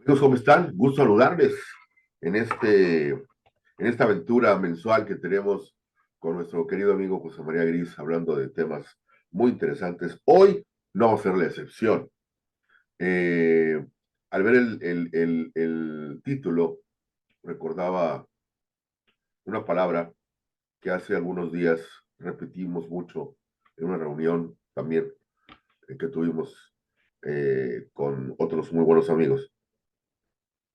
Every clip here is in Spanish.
Amigos, ¿cómo están? Gusto saludarles en esta aventura mensual que tenemos con nuestro querido amigo José María Gris, hablando de temas muy interesantes. Hoy no va a ser la excepción. Eh, Al ver el título, recordaba una palabra que hace algunos días repetimos mucho en una reunión también que tuvimos con otros muy buenos amigos.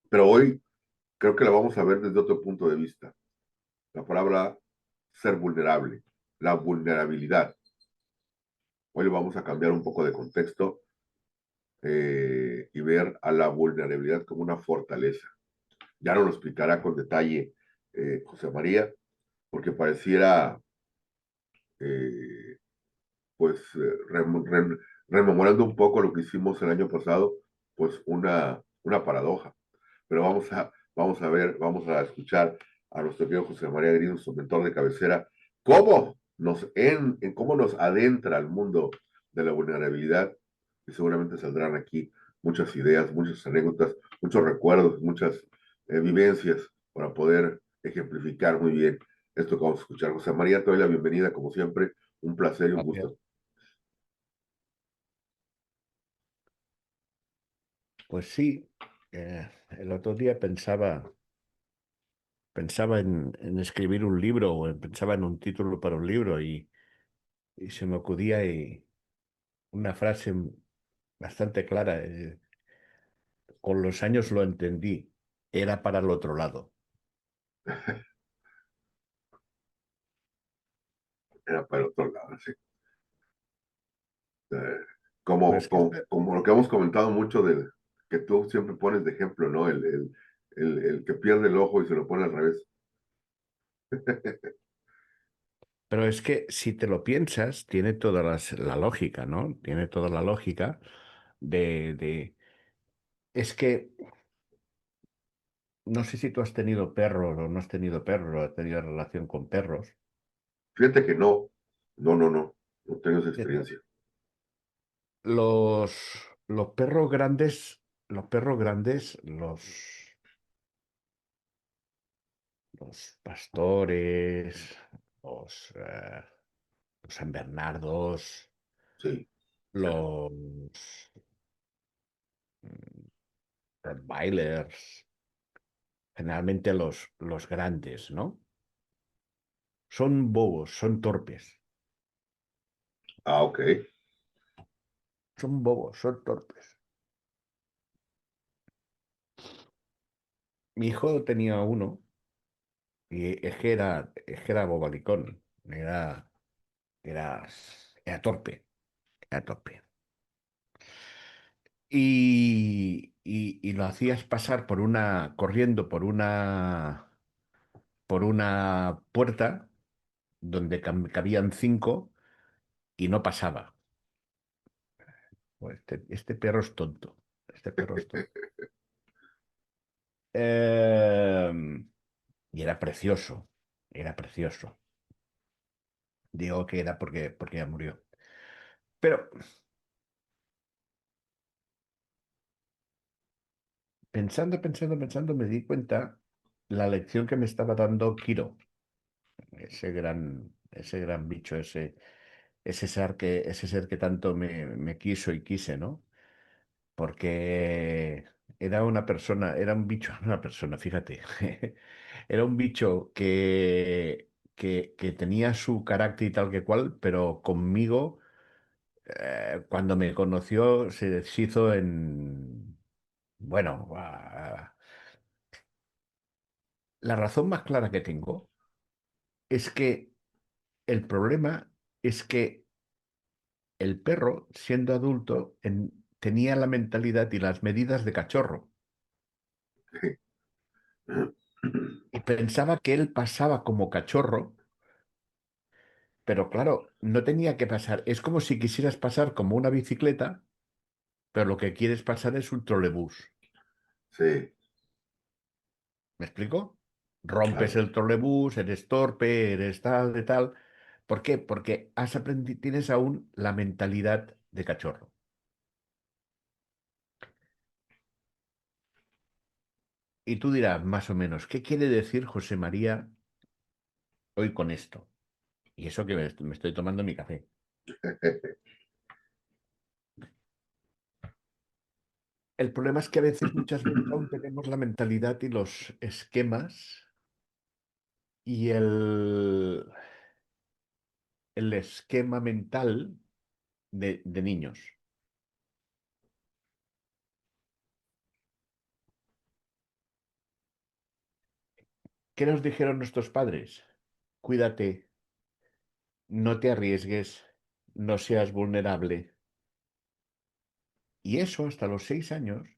Pero hoy creo que la vamos a ver desde otro punto de vista. La palabra ser vulnerable, la vulnerabilidad. Hoy vamos a cambiar un poco de contexto y ver a la vulnerabilidad como una fortaleza. Ya nos lo explicará con detalle José María, porque pareciera, eh, pues, rememorando un poco lo que hicimos el año pasado, pues una paradoja. Pero vamos a ver, vamos a escuchar a nuestro querido José María Gris, su mentor de cabecera, cómo nos adentra al mundo de la vulnerabilidad, y seguramente saldrán aquí muchas ideas, muchas anécdotas, muchos recuerdos, muchas vivencias para poder ejemplificar muy bien esto que vamos a escuchar. José María, te doy la bienvenida, como siempre, un placer y un Gracias. gusto. Pues sí, el otro día pensaba en escribir un libro pensaba en un título para un libro y se me acudía una frase bastante clara. Con los años lo entendí, era para el otro lado. Era para el otro lado, sí. Eh, como, Pues que como, como lo que hemos comentado mucho del que tú siempre pones de ejemplo, ¿no? El que pierde el ojo y se lo pone al revés. pero es que si te lo piensas, tiene toda la lógica, ¿no? Tiene toda la lógica de... Es que no sé si tú has tenido perros o no has tenido perros o has tenido relación con perros. Fíjate que no tengo esa Eh, experiencia. Los, los perros grandes, los pastores, los, eh, los San Bernardos, Sí, los mm, Rottweilers, generalmente los grandes, ¿no? Son bobos, son torpes, ok. son bobos, son torpes. Mi hijo tenía uno y es que era bobalicón, era, era torpe, era torpe. Y lo hacías pasar corriendo por una puerta donde cabían cinco y no pasaba. Pues este perro es tonto. Este perro es tonto. Y era precioso. Era precioso. Digo que era porque ya murió. Pero pensando, me di cuenta la lección que me estaba dando Kiro, ese gran bicho, ese ser que tanto me quiso y quise, ¿no? Porque era un bicho, una persona, fíjate, era un bicho que tenía su carácter y tal que cual, pero conmigo, cuando me conoció, se deshizo bueno, la razón más clara que tengo es que el problema es que el perro, siendo adulto, tenía la mentalidad y las medidas de cachorro. Y pensaba que él pasaba como cachorro, pero claro, no tenía que pasar. Es como si quisieras pasar como una bicicleta, pero lo que quieres pasar es un trolebús. Sí, ¿Me explico? Rompes claro. el trolebús, eres torpe, eres tal, de tal. ¿Por qué? Porque tienes aún la mentalidad de cachorro. Y tú dirás, más o menos, ¿qué quiere decir José María hoy con esto? Y eso que me estoy tomando mi café. El problema es que a veces, muchas veces, aún tenemos la mentalidad y los esquemas y el esquema mental de niños. ¿Qué nos dijeron nuestros padres? Cuídate, no te arriesgues, no seas vulnerable. Y eso hasta los 6 años,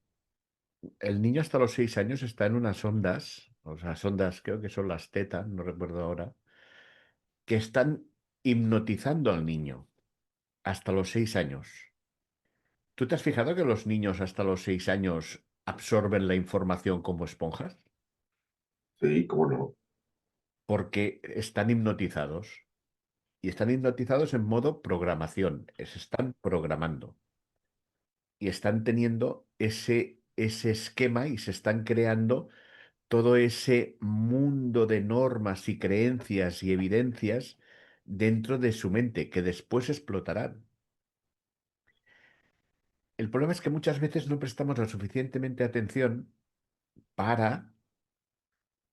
el niño hasta los 6 años está en unas ondas, o sea, ondas creo que son las tetas, no recuerdo ahora, que están hipnotizando al niño hasta los 6 años. ¿Tú te has fijado que los niños hasta los 6 años absorben la información como esponjas? Sí, cómo no. Porque están hipnotizados. Y están hipnotizados en modo programación. Se están programando. Y están teniendo ese esquema y se están creando todo ese mundo de normas y creencias y evidencias dentro de su mente que después explotarán. El problema es que muchas veces no prestamos la suficientemente atención para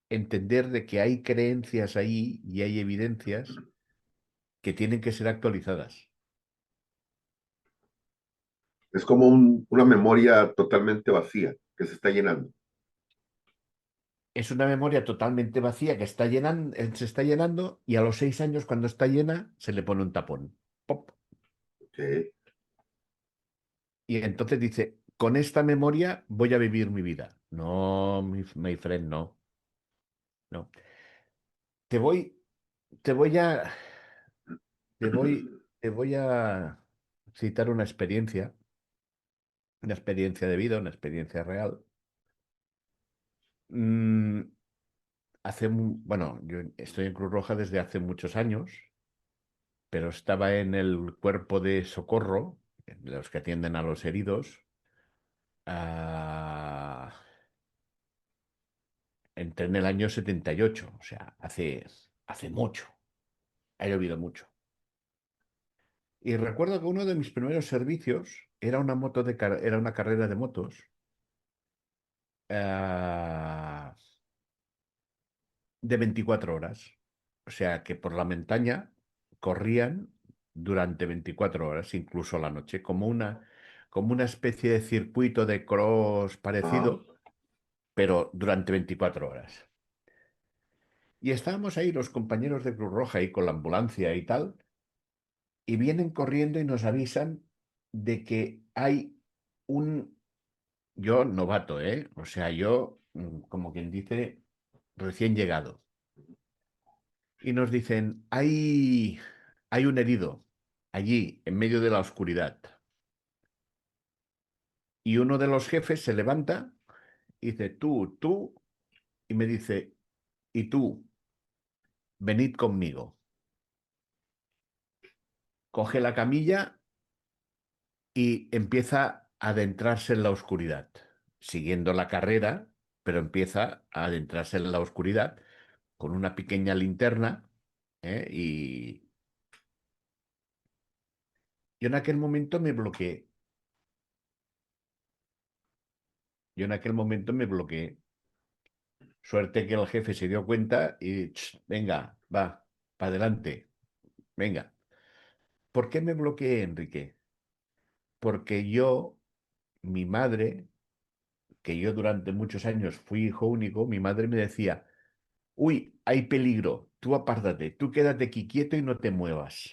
entender de que hay creencias ahí y hay evidencias que tienen que ser actualizadas. Es como una memoria totalmente vacía que se está llenando. Es una memoria totalmente vacía que se está llenando y a los 6 años, cuando está llena, se le pone un tapón. Pop. Ok. Y entonces dice, con esta memoria voy a vivir mi vida. No, my friend, no. No. Te voy, te voy a, te voy a citar una experiencia de vida, una experiencia real. Mm, bueno, yo estoy en Cruz Roja desde hace muchos años, pero estaba en el cuerpo de socorro, de los que atienden a los heridos, ah, entré en el año 78, o sea, hace mucho, ha llovido mucho. Y recuerdo que uno de mis primeros servicios era era una carrera de motos, ah, de 24 horas. O sea, que por la montaña corrían durante 24 horas, incluso la noche, como una especie de circuito de cross Ah, parecido, pero durante 24 horas. Y estábamos ahí los compañeros de Cruz Roja ahí con la ambulancia y tal, y vienen corriendo y nos avisan de que hay yo novato, ¿eh? O sea, yo, como quien dice, recién llegado. Y nos dicen, hay un herido allí, en medio de la oscuridad. Y uno de los jefes se levanta y dice, tú, y me dice, y tú, venid conmigo. Coge la camilla y empieza a adentrarse en la oscuridad, siguiendo la carrera, pero empieza a adentrarse en la oscuridad con una pequeña linterna, ¿eh? Y yo en aquel momento me bloqueé. Yo en aquel momento me bloqueé. Suerte que el jefe se dio cuenta y, venga, va, para adelante, venga. ¿Por qué me bloqueé, Enrique? Porque mi madre, que yo durante muchos años fui hijo único, mi madre me decía, uy, hay peligro, tú apártate, tú quédate aquí quieto y no te muevas.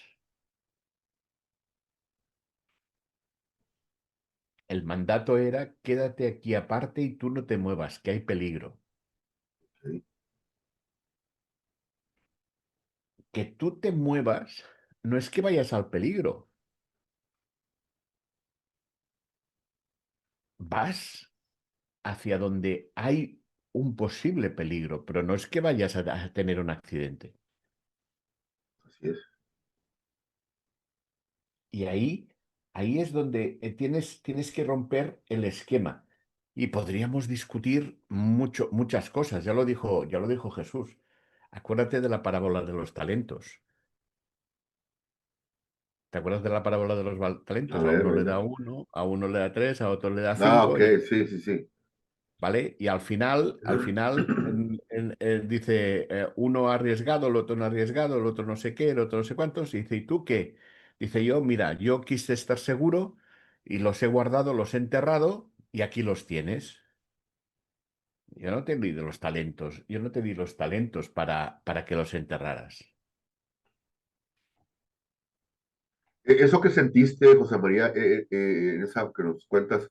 El mandato era, quédate aquí aparte y tú no te muevas, que hay peligro. sí, Que tú te muevas no es que vayas al peligro, vas hacia donde hay un posible peligro, pero no es que vayas a tener un accidente. así es. Y ahí es donde tienes que romper el esquema. Y podríamos discutir muchas cosas. Ya lo dijo Jesús. Acuérdate de la parábola de los talentos. ¿Te acuerdas de la parábola de los A talentos? A ver, uno le venga. da uno, a uno le da tres, a otro le da Ah, cinco, ok, sí, sí, sí. ¿vale? Y al final dice, uno ha arriesgado, el otro no ha arriesgado, el otro no sé qué, el otro no sé cuántos. Y dice, ¿y tú qué? Dice yo, mira, yo quise estar seguro y los he guardado, los he enterrado y aquí los tienes. Yo no te di los talentos, yo no te di los talentos para que los enterraras. Eso que sentiste, José María, en esa que nos cuentas,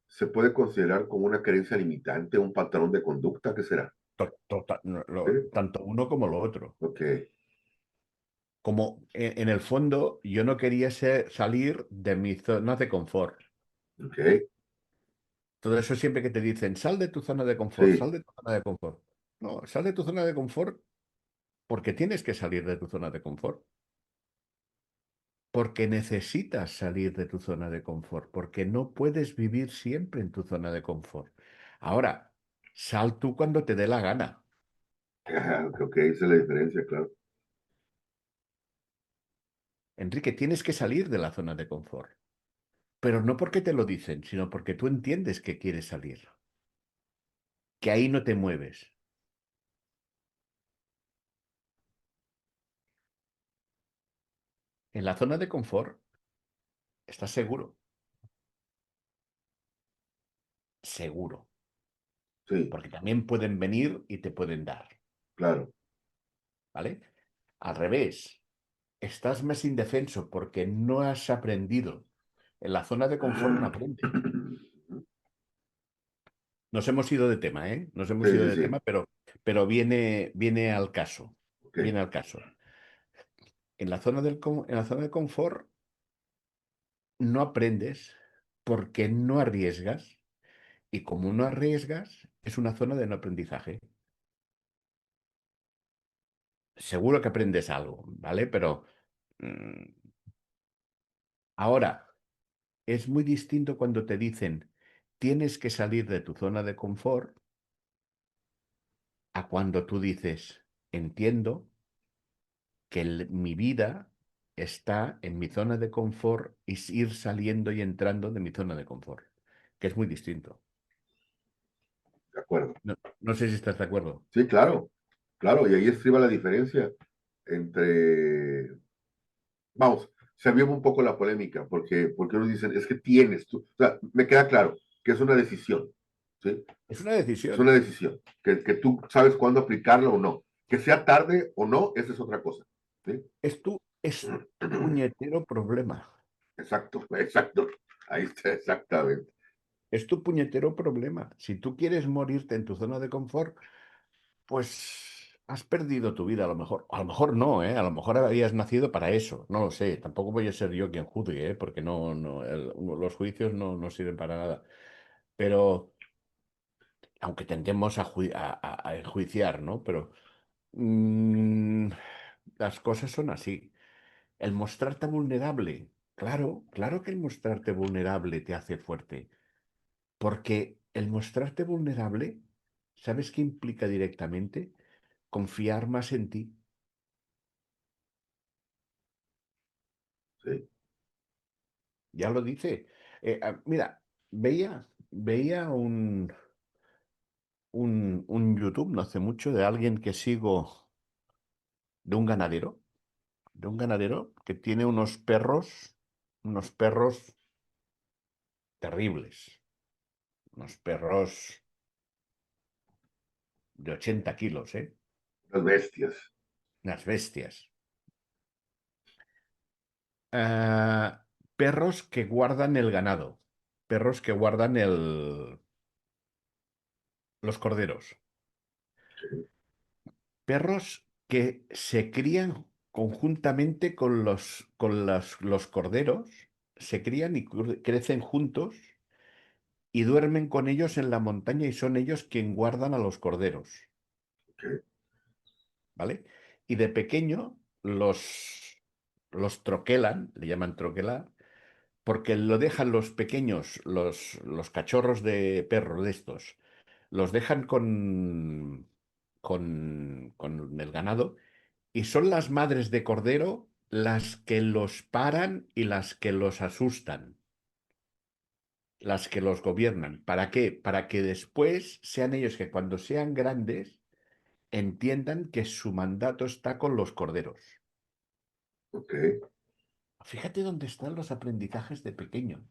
¿se puede considerar como una creencia limitante, un patrón de conducta? ¿Qué será? No, ¿Sí? tanto uno como lo otro. Ok, Como en el fondo yo no quería salir de mi zona de confort. ok, Todo eso siempre que te dicen, sal de tu zona de confort, sí, sal de tu zona de confort. No, sal de tu zona de confort porque tienes que salir de tu zona de confort. Porque necesitas salir de tu zona de confort. Porque no puedes vivir siempre en tu zona de confort. Ahora, sal tú cuando te dé la gana. ok, esa es la diferencia, claro. Enrique, tienes que salir de la zona de confort. Pero no porque te lo dicen, sino porque tú entiendes que quieres salir. Que ahí no te mueves. En la zona de confort estás seguro. Seguro. Sí, Porque también pueden venir y te pueden dar. claro. ¿Vale? Al revés, estás más indefenso porque no has aprendido. En la zona de confort no aprende. Nos hemos ido de tema, ¿eh? Nos hemos Sí, ido sí, de sí, tema, pero viene al caso. ok. Viene al caso. En la zona de confort no aprendes porque no arriesgas. Y como no arriesgas, es una zona de no aprendizaje. Seguro que aprendes algo, ¿vale? Pero mm, ahora, es muy distinto cuando te dicen tienes que salir de tu zona de confort a cuando tú dices entiendo que mi vida está en mi zona de confort y ir saliendo y entrando de mi zona de confort, que es muy distinto. De acuerdo. No, no sé si estás de acuerdo. Sí, claro, claro, y ahí estriba la diferencia entre, vamos, se aviva un poco la polémica, porque unos dicen, es que tienes tú, o sea, me queda claro que es una decisión, ¿sí? Es una Es decisión. una decisión, que tú sabes cuándo aplicarla o no. Que sea tarde o no, esa es otra cosa, ¿sí? Es tu puñetero problema. Exacto, exacto, ahí está, exactamente. Es tu puñetero problema. Si tú quieres morirte en tu zona de confort, pues has perdido tu vida a lo mejor. A lo mejor no, ¿eh? A lo mejor habías nacido para eso. No lo sé. Tampoco voy a ser yo quien juzgue, ¿eh? Porque los juicios no sirven para nada. Pero, aunque tendemos a enjuiciar, ¿no? Pero mm, las cosas son así. El mostrarte vulnerable. Claro, claro que el mostrarte vulnerable te hace fuerte. Porque el mostrarte vulnerable, ¿sabes qué implica directamente? Confiar más en ti. Sí. Ya lo dice. Mira, veía un YouTube no hace mucho de alguien que sigo, de de un ganadero que tiene unos perros terribles, unos perros de 80 kilos, ¿eh? Las bestias. Unas bestias. Ah, perros que guardan el ganado, perros que guardan los corderos. Perros que se crían conjuntamente con los corderos, se crían y crecen juntos y duermen con ellos en la montaña y son ellos quien guardan a los corderos, Ok. ¿vale? Y de pequeño los troquelan, le llaman troquelar, porque lo dejan los pequeños, los cachorros de perro de estos, los dejan con el ganado y son las madres de cordero las que los paran y las que los asustan, las que los gobiernan. ¿Para qué? Para que después sean ellos que cuando sean grandes entiendan que su mandato está con los corderos. ok, Fíjate dónde están los aprendizajes de pequeño.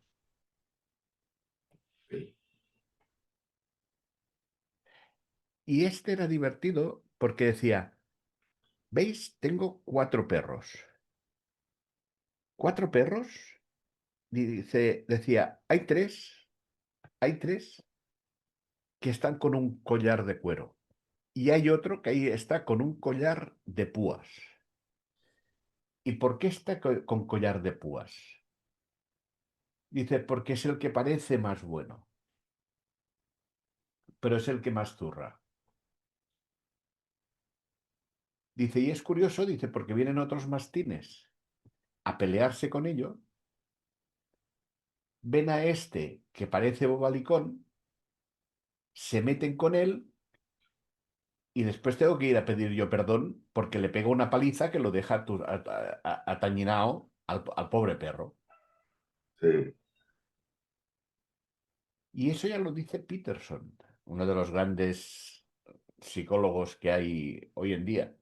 ok. Y este era divertido porque decía, ¿veis? Tengo cuatro perros. ¿Cuatro perros? Decía, hay tres que están con un collar de cuero. Y hay otro que ahí está con un collar de púas. ¿Y por qué está con collar de púas? Dice, porque es el que parece más bueno, pero es el que más zurra. Dice, y es curioso, dice, porque vienen otros mastines a pelearse con ello, ven a este que parece bobalicón, se meten con él y después tengo que ir a pedir yo perdón porque le pego una paliza que lo deja atañinado al pobre perro. Sí, Y eso ya lo dice Peterson, uno de los grandes psicólogos que hay hoy en día.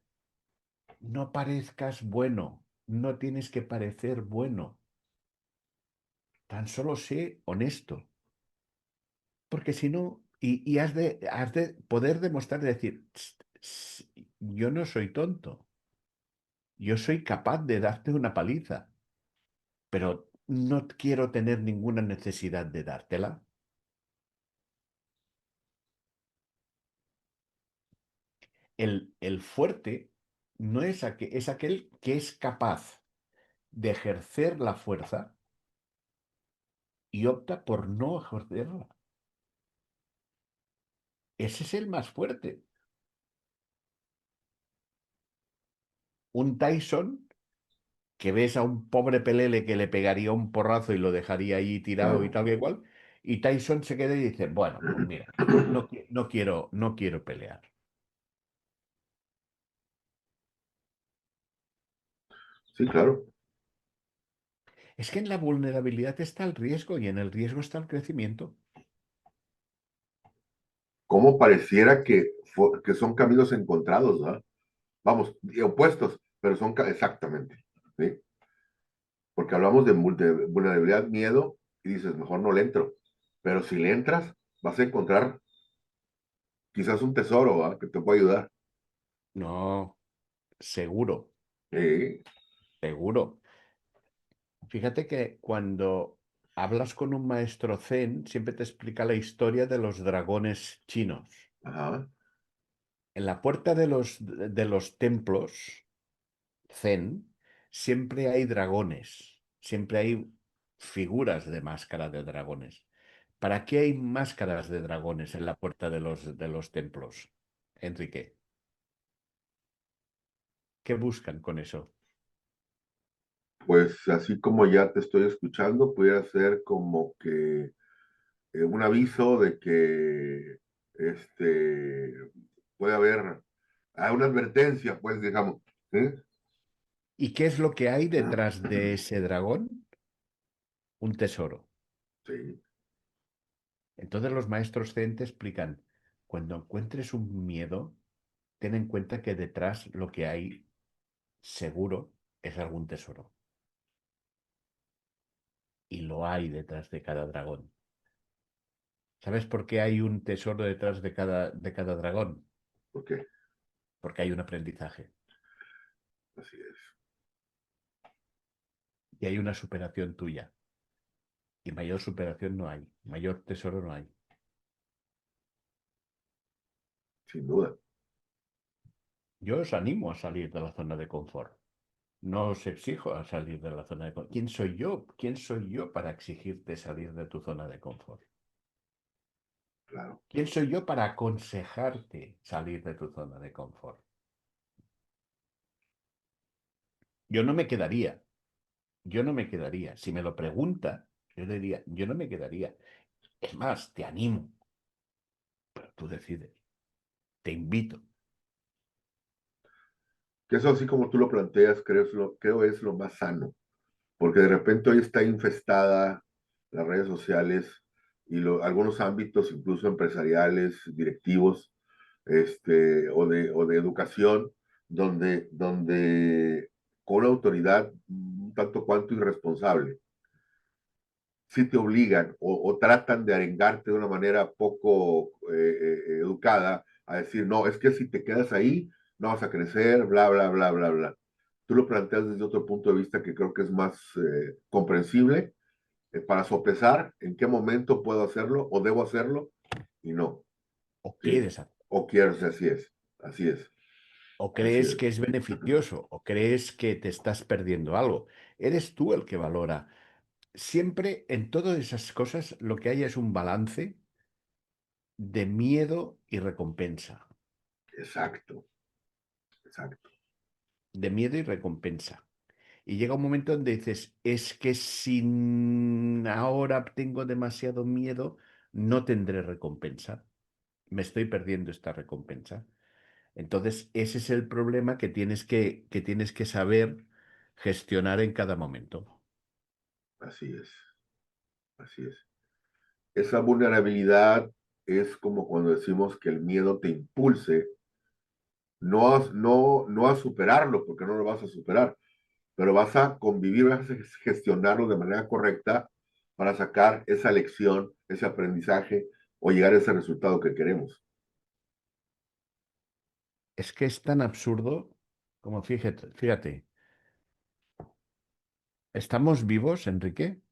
No parezcas bueno, no tienes que parecer bueno, tan solo sé honesto, porque si no, y has de poder demostrar y decir, "Tst, tst, yo no soy tonto, yo soy capaz de darte una paliza, pero no quiero tener ninguna necesidad de dártela". El fuerte no es, es aquel que es capaz de ejercer la fuerza y opta por no ejercerla. Ese es el más fuerte. Un Tyson que ves a un pobre pelele que le pegaría un porrazo y lo dejaría ahí tirado y claro. tal que igual, y Tyson se queda y dice, bueno, pues mira, no quiero pelear. Sí, claro. Es que en la vulnerabilidad está el riesgo y en el riesgo está el crecimiento. Cómo pareciera que son caminos encontrados, ¿verdad? Vamos, y opuestos, pero son exactamente, ¿sí? Porque hablamos de vulnerabilidad, miedo, y dices, mejor no le entro. Pero si le entras, vas a encontrar quizás un tesoro, ¿verdad? Que te puede ayudar. No, seguro, Sí, seguro. Fíjate que cuando hablas con un maestro zen, siempre te explica la historia de los dragones chinos. ajá, En la puerta de los templos zen siempre hay dragones, siempre hay figuras de máscara de dragones. ¿Para qué hay máscaras de dragones en la puerta de los templos, Enrique? ¿Qué buscan con eso? pues así como ya te estoy escuchando, pudiera ser como que un aviso de que puede haber una advertencia, pues digamos, ¿sí? ¿Y qué es lo que hay detrás de ese dragón? Un tesoro. Sí, Entonces los maestros zen te explican, cuando encuentres un miedo, ten en cuenta que detrás lo que hay seguro es algún tesoro. Y lo hay detrás de cada dragón. ¿Sabes por qué hay un tesoro detrás de cada dragón? ok, Porque hay un aprendizaje así es. y hay una superación tuya. Y mayor superación no hay, mayor tesoro no hay. Sin duda. Yo os animo a salir de la zona de confort. No os exijo a salir de la zona de confort. ¿Quién soy yo? ¿Quién soy yo para exigirte salir de tu zona de confort? Claro. ¿Quién soy yo para aconsejarte salir de tu zona de confort? Yo no me quedaría, yo no me quedaría. Si me lo pregunta, Yo le diría, yo no me quedaría. Es más, te animo, pero tú decides. Te invito. Que eso así como tú lo planteas, creo es lo más sano, porque de repente hoy está infestada las redes sociales y algunos ámbitos, incluso empresariales, directivos, o de educación, donde con una autoridad un tanto cuanto irresponsable, si te obligan o tratan de arengarte de una manera poco educada a decir, no, es que si te quedas ahí, no vas a crecer, bla, bla, bla, bla, bla. Tú lo planteas desde otro punto de vista que creo que es más comprensible para sopesar en qué momento puedo hacerlo o debo hacerlo y no. O ¿Sí? quieres hacerlo. O quiero, así es, así es, O así crees es. que es beneficioso. O crees que te estás perdiendo algo. Eres tú el que valora. Siempre en todas esas cosas lo que hay es un balance de miedo y recompensa. Exacto, exacto. De miedo y recompensa. Y llega un momento donde dices, es que si ahora tengo demasiado miedo, no tendré recompensa. Me estoy perdiendo esta recompensa. Entonces, ese es el problema que tienes que saber gestionar en cada momento. Así es, así es. Esa vulnerabilidad es como cuando decimos que el miedo te impulse, no a superarlo, porque no lo vas a superar, pero vas a convivir, vas a gestionarlo de manera correcta para sacar esa lección, ese aprendizaje o llegar a ese resultado que queremos. Es que es tan absurdo como fíjate, ¿estamos vivos, Enrique?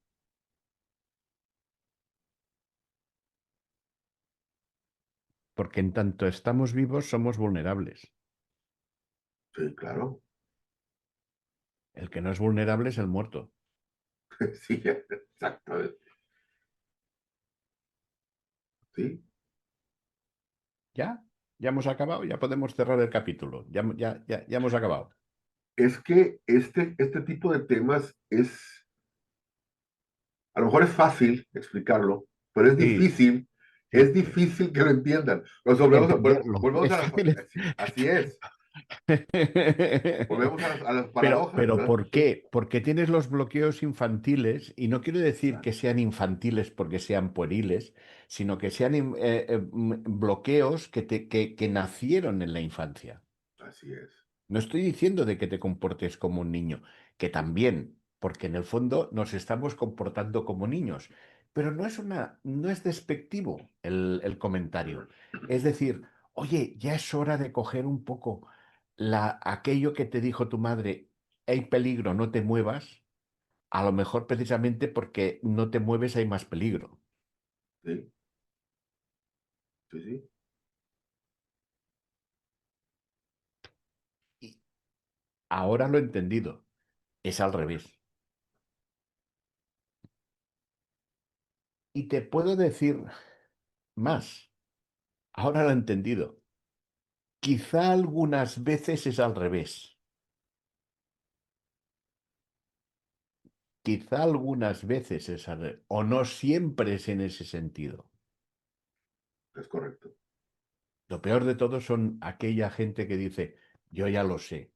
Porque en tanto estamos vivos somos vulnerables. Sí, claro. El que no es vulnerable es el muerto. Sí, exactamente. Sí. ¿Ya? ¿Ya hemos acabado? Ya podemos cerrar el capítulo. Ya hemos acabado. Es que este tipo de temas a lo mejor es fácil explicarlo, pero Sí, es sí, sí. difícil que lo entiendan. Nos Entenderlo. volvemos Es a fácil. así es, volvemos a las paradojas, Pero ¿verdad? ¿por qué? Porque tienes los bloqueos infantiles, y no quiero decir que Exacto, sean infantiles porque sean pueriles, sino que sean bloqueos que nacieron en la infancia. así es, No estoy diciendo de que te comportes como un niño, que también, porque en el fondo nos estamos comportando como niños, pero no es despectivo el comentario. Es decir, oye, ya es hora de coger un poco aquello que te dijo tu madre, hay peligro, no te muevas, a lo mejor precisamente porque no te mueves hay más peligro. sí, sí, sí, Y ahora lo he entendido, es al revés. Y te puedo decir más, ahora lo he entendido. Quizá algunas veces es al revés. Quizá algunas veces es al revés. O no siempre es en ese sentido. es correcto, Lo peor de todo son aquella gente que dice, yo ya lo sé,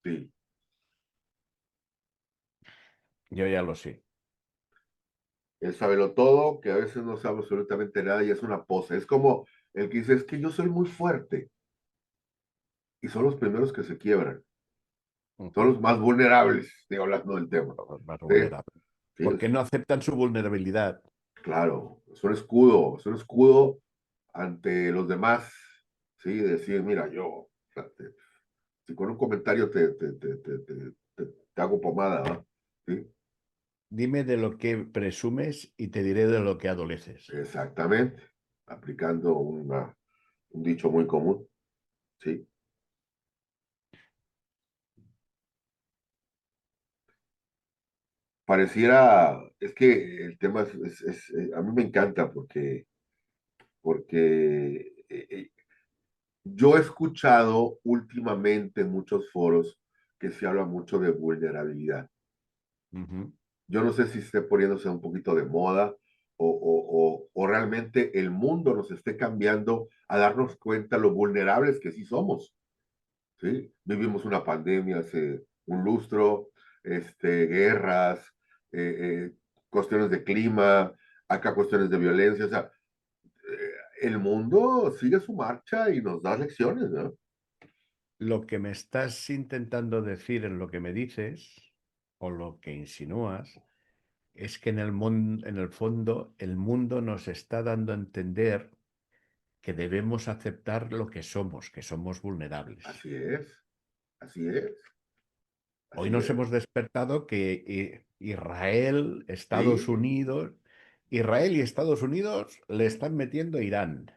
sí. yo ya lo sé. El sabelo todo, que a veces no sabe absolutamente nada y es una pose. Es como el que dice, es que yo soy muy fuerte y son los primeros que se quiebran, son Ujú. los más vulnerables, estoy hablando del tema. Los más Sí, vulnerables. sí, Porque no aceptan su vulnerabilidad. claro, es un escudo ante los demás, ¿sí? Decir, mira, fíjate, si con un comentario te hago pomada, ¿va? ¿Sí? Dime de lo que presumes y te diré de lo que adoleces. Exactamente, aplicando un dicho muy común, ¿sí? Pareciera, es que el tema a mí me encanta porque yo he escuchado últimamente en muchos foros que se habla mucho de vulnerabilidad. Ujú. Yo no sé si esté poniéndose un poquito de moda o realmente el mundo nos esté cambiando a darnos cuenta lo vulnerables que sí somos, ¿sí? Vivimos una pandemia hace un lustro, guerras, eh, cuestiones de clima, acá cuestiones de violencia, o sea, el mundo sigue su marcha y nos da lecciones, ¿no? Lo que me estás intentando decir en lo que me dices, o lo que insinúas, es que en el fondo el mundo nos está dando a entender que debemos aceptar lo que somos vulnerables. Así es, así es, Hoy así nos es. hemos despertado que Sí, Israel y Estados Unidos le están metiendo a Irán.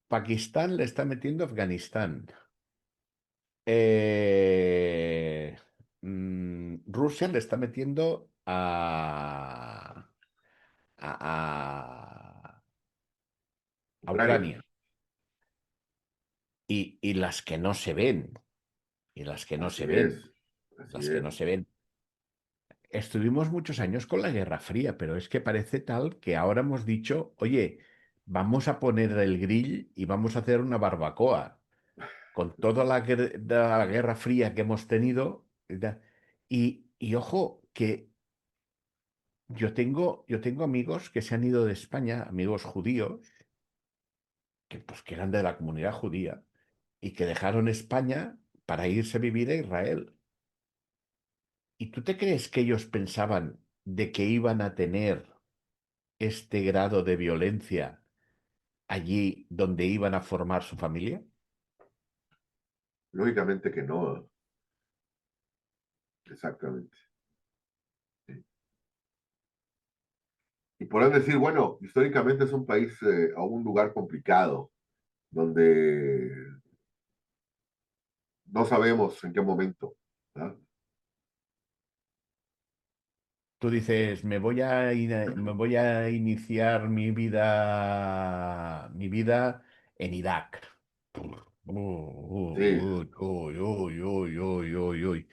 Pakistán le está metiendo a Afganistán. Eh, Rusia le está metiendo a, a Ucrania, Ucrania. Y las que no se ven, y las que no así se ven, es, así las que es. no se ven. Estuvimos muchos años con la Guerra Fría, pero es que parece tal que ahora hemos dicho, oye, vamos a poner el grill y vamos a hacer una barbacoa con toda la Guerra Fría que hemos tenido. Y ojo, que yo tengo amigos que se han ido de España, amigos judíos, que, pues, que eran de la comunidad judía y que dejaron España para irse a vivir a Israel. ¿Y tú te crees que ellos pensaban de que iban a tener este grado de violencia allí donde iban a formar su familia? Lógicamente que no, ¿eh? Exactamente. Sí. Y podrán decir, bueno, históricamente es un país o un lugar complicado, donde no sabemos en qué momento, ¿no? Tú dices, me voy a iniciar mi vida en Irak. Sí, Uy, uy, uy, uy, uy, uy, uy.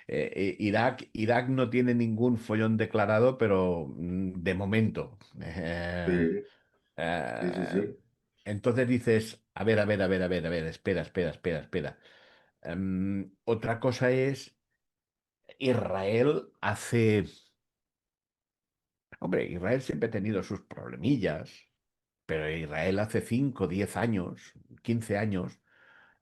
Irak no tiene ningún follón declarado, pero de momento. sí, sí, sí, Eh, sí. entonces dices, a ver, espera. Otra cosa es, Israel hace, hombre, Israel siempre ha tenido sus problemillas, pero Israel hace 5, 10 años, 15 años,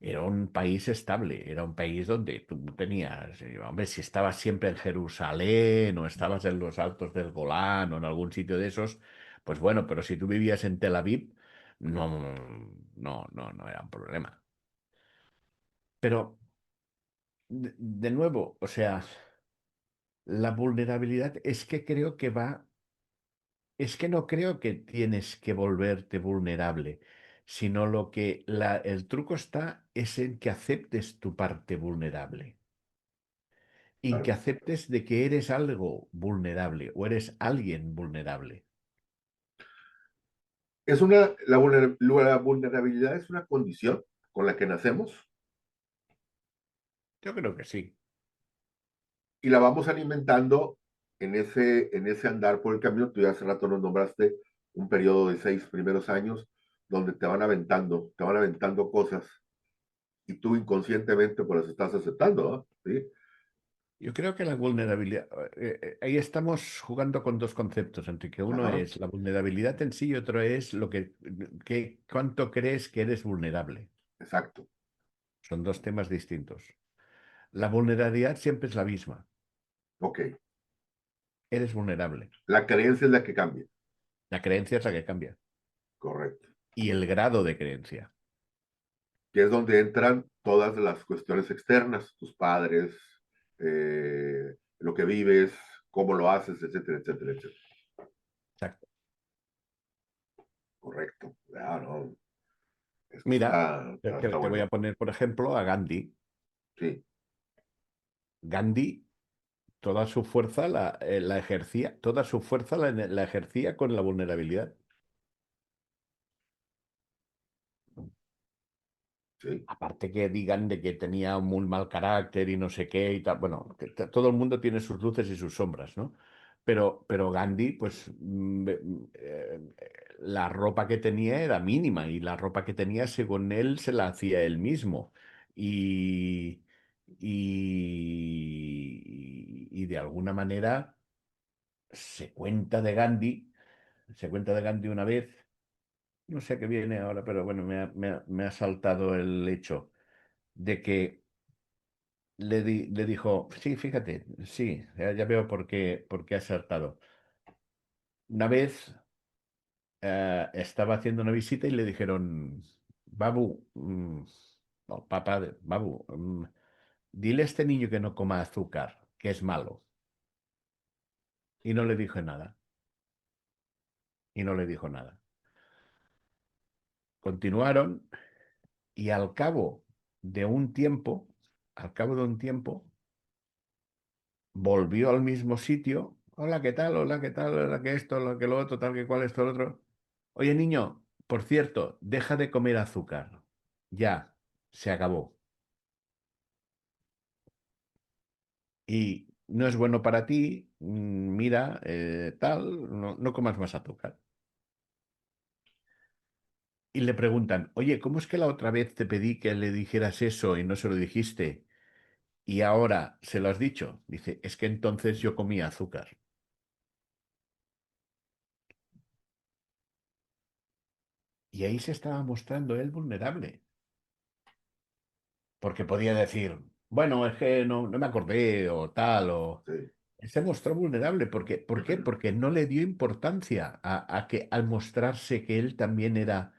era un país estable, era un país donde tú tenías, hombre, si estabas siempre en Jerusalén o estabas en los altos del Golán o en algún sitio de esos, pues bueno, pero si tú vivías en Tel Aviv, no era un problema. Pero, de nuevo, o sea, la vulnerabilidad es que creo que va, es que no creo que tienes que volverte vulnerable, sino el truco está es en que aceptes tu parte vulnerable. Y que Claro. aceptes de que eres algo vulnerable o eres alguien vulnerable. La vulnerabilidad es una condición con la que nacemos Yo creo que sí. y la vamos alimentando en ese andar por el camino. Tú ya hace rato nos nombraste un periodo de 6 primeros años donde te van aventando cosas y tú inconscientemente pues las estás aceptando, ¿no? ¿Sí? Yo creo que la vulnerabilidad, ahí estamos jugando con dos conceptos, Enrique. Uno Ajá, es la vulnerabilidad en sí y otro es cuánto crees que eres vulnerable. exacto. Son dos temas distintos. La vulnerabilidad siempre es la misma. Ok. Eres vulnerable. La creencia es la que cambia. La creencia es la que cambia. Correcto. Y el grado de creencia. Que es donde entran todas las cuestiones externas, tus padres, lo que vives, cómo lo haces, etcétera, etcétera, etcétera. Exacto. Correcto. Claro. Esto Mira, está te voy a bueno. poner, por ejemplo, a Gandhi. Sí, Gandhi toda su fuerza la ejercía, toda su fuerza la ejercía con la vulnerabilidad. sí, Aparte que digan de que tenía un muy mal carácter y no sé qué y tal. Bueno, todo el mundo tiene sus luces y sus sombras, ¿no? Pero Gandhi, pues la ropa que tenía era mínima y la ropa que tenía, según él, se la hacía él mismo. Y, y de alguna manera se cuenta de Gandhi, se cuenta de Gandhi una vez, no sé qué viene ahora, pero bueno, me ha saltado el hecho de que le dijo, sí, fíjate, sí, ya veo por qué has saltado. Una vez estaba haciendo una visita y le dijeron, Babu, no, papá, Babu, dile a este niño que no coma azúcar, que es malo. Y no le dijo nada, y no le dijo nada. Continuaron y al cabo de un tiempo, volvió al mismo sitio. Hola, ¿qué tal? Hola, ¿qué tal? Hola, ¿qué esto? Hola, ¿qué lo otro? Tal que cual, esto, lo otro. Oye, niño, por cierto, deja de comer azúcar. Ya, se acabó. Y no es bueno para ti, mira, tal, no comas más azúcar. Y le preguntan, oye, ¿cómo es que la otra vez te pedí que le dijeras eso y no se lo dijiste y ahora se lo has dicho? Dice, es que entonces yo comía azúcar. Y ahí se estaba mostrando él vulnerable, porque podía decir, bueno, es que no me acordé o tal, o... Sí. Él se mostró vulnerable, porque, ¿por qué? Porque no le dio importancia a que al mostrarse que él también era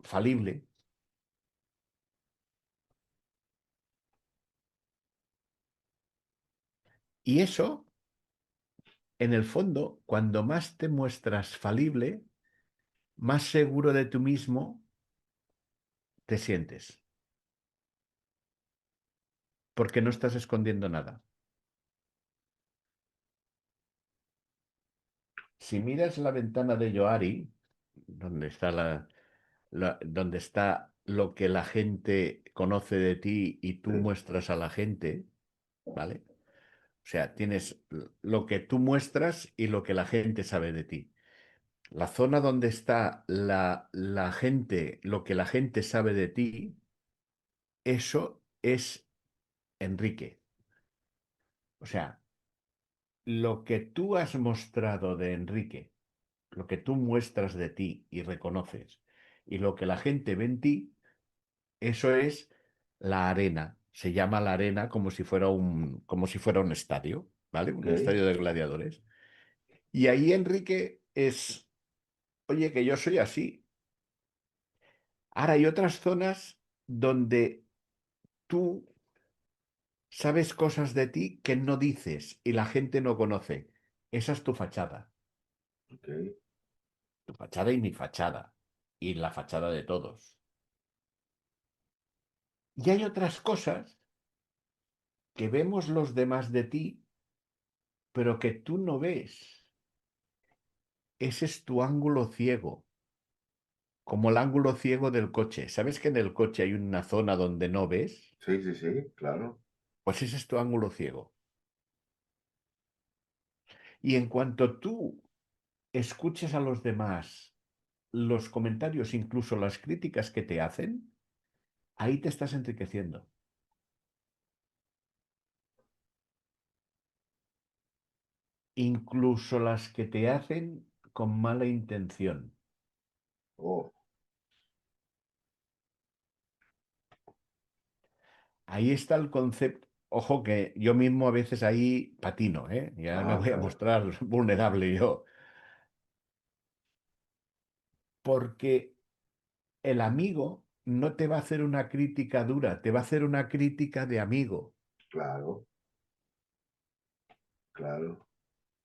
falible. Y eso, en el fondo, cuando más te muestras falible, más seguro de tú mismo te sientes, porque no estás escondiendo nada. Si miras la ventana de Johari, donde está donde está lo que la gente conoce de ti y tú Sí. muestras a la gente, ¿vale? O sea, tienes lo que tú muestras y lo que la gente sabe de ti. La zona donde está la gente, lo que la gente sabe de ti, eso es Enrique. O sea, lo que tú has mostrado de Enrique, lo que tú muestras de ti y reconoces, y lo que la gente ve en ti, eso es la arena. Se llama la arena como si fuera un estadio, ¿vale? Ok. Un estadio de gladiadores. Y ahí Enrique es, oye, que yo soy así. Ahora hay otras zonas donde tú sabes cosas de ti que no dices y la gente no conoce. Esa es Ok. tu fachada y mi fachada, y la fachada de todos. Y hay otras cosas que vemos los demás de ti, pero que tú no ves. Ese es tu ángulo ciego, como el ángulo ciego del coche. ¿Sabes que en el coche hay una zona donde no ves? Sí, sí, sí, claro. Pues ese es tu ángulo ciego. Y en cuanto tú escuches a los demás, los comentarios, incluso las críticas que te hacen, ahí te estás enriqueciendo. Incluso las que te hacen con mala intención. Oh, Ahí está el concepto. Ojo que yo mismo a veces ahí patino, ¿eh? Ya me voy a claro. mostrar vulnerable yo. Porque el amigo no te va a hacer una crítica dura, te va a hacer una crítica de amigo. Claro, claro.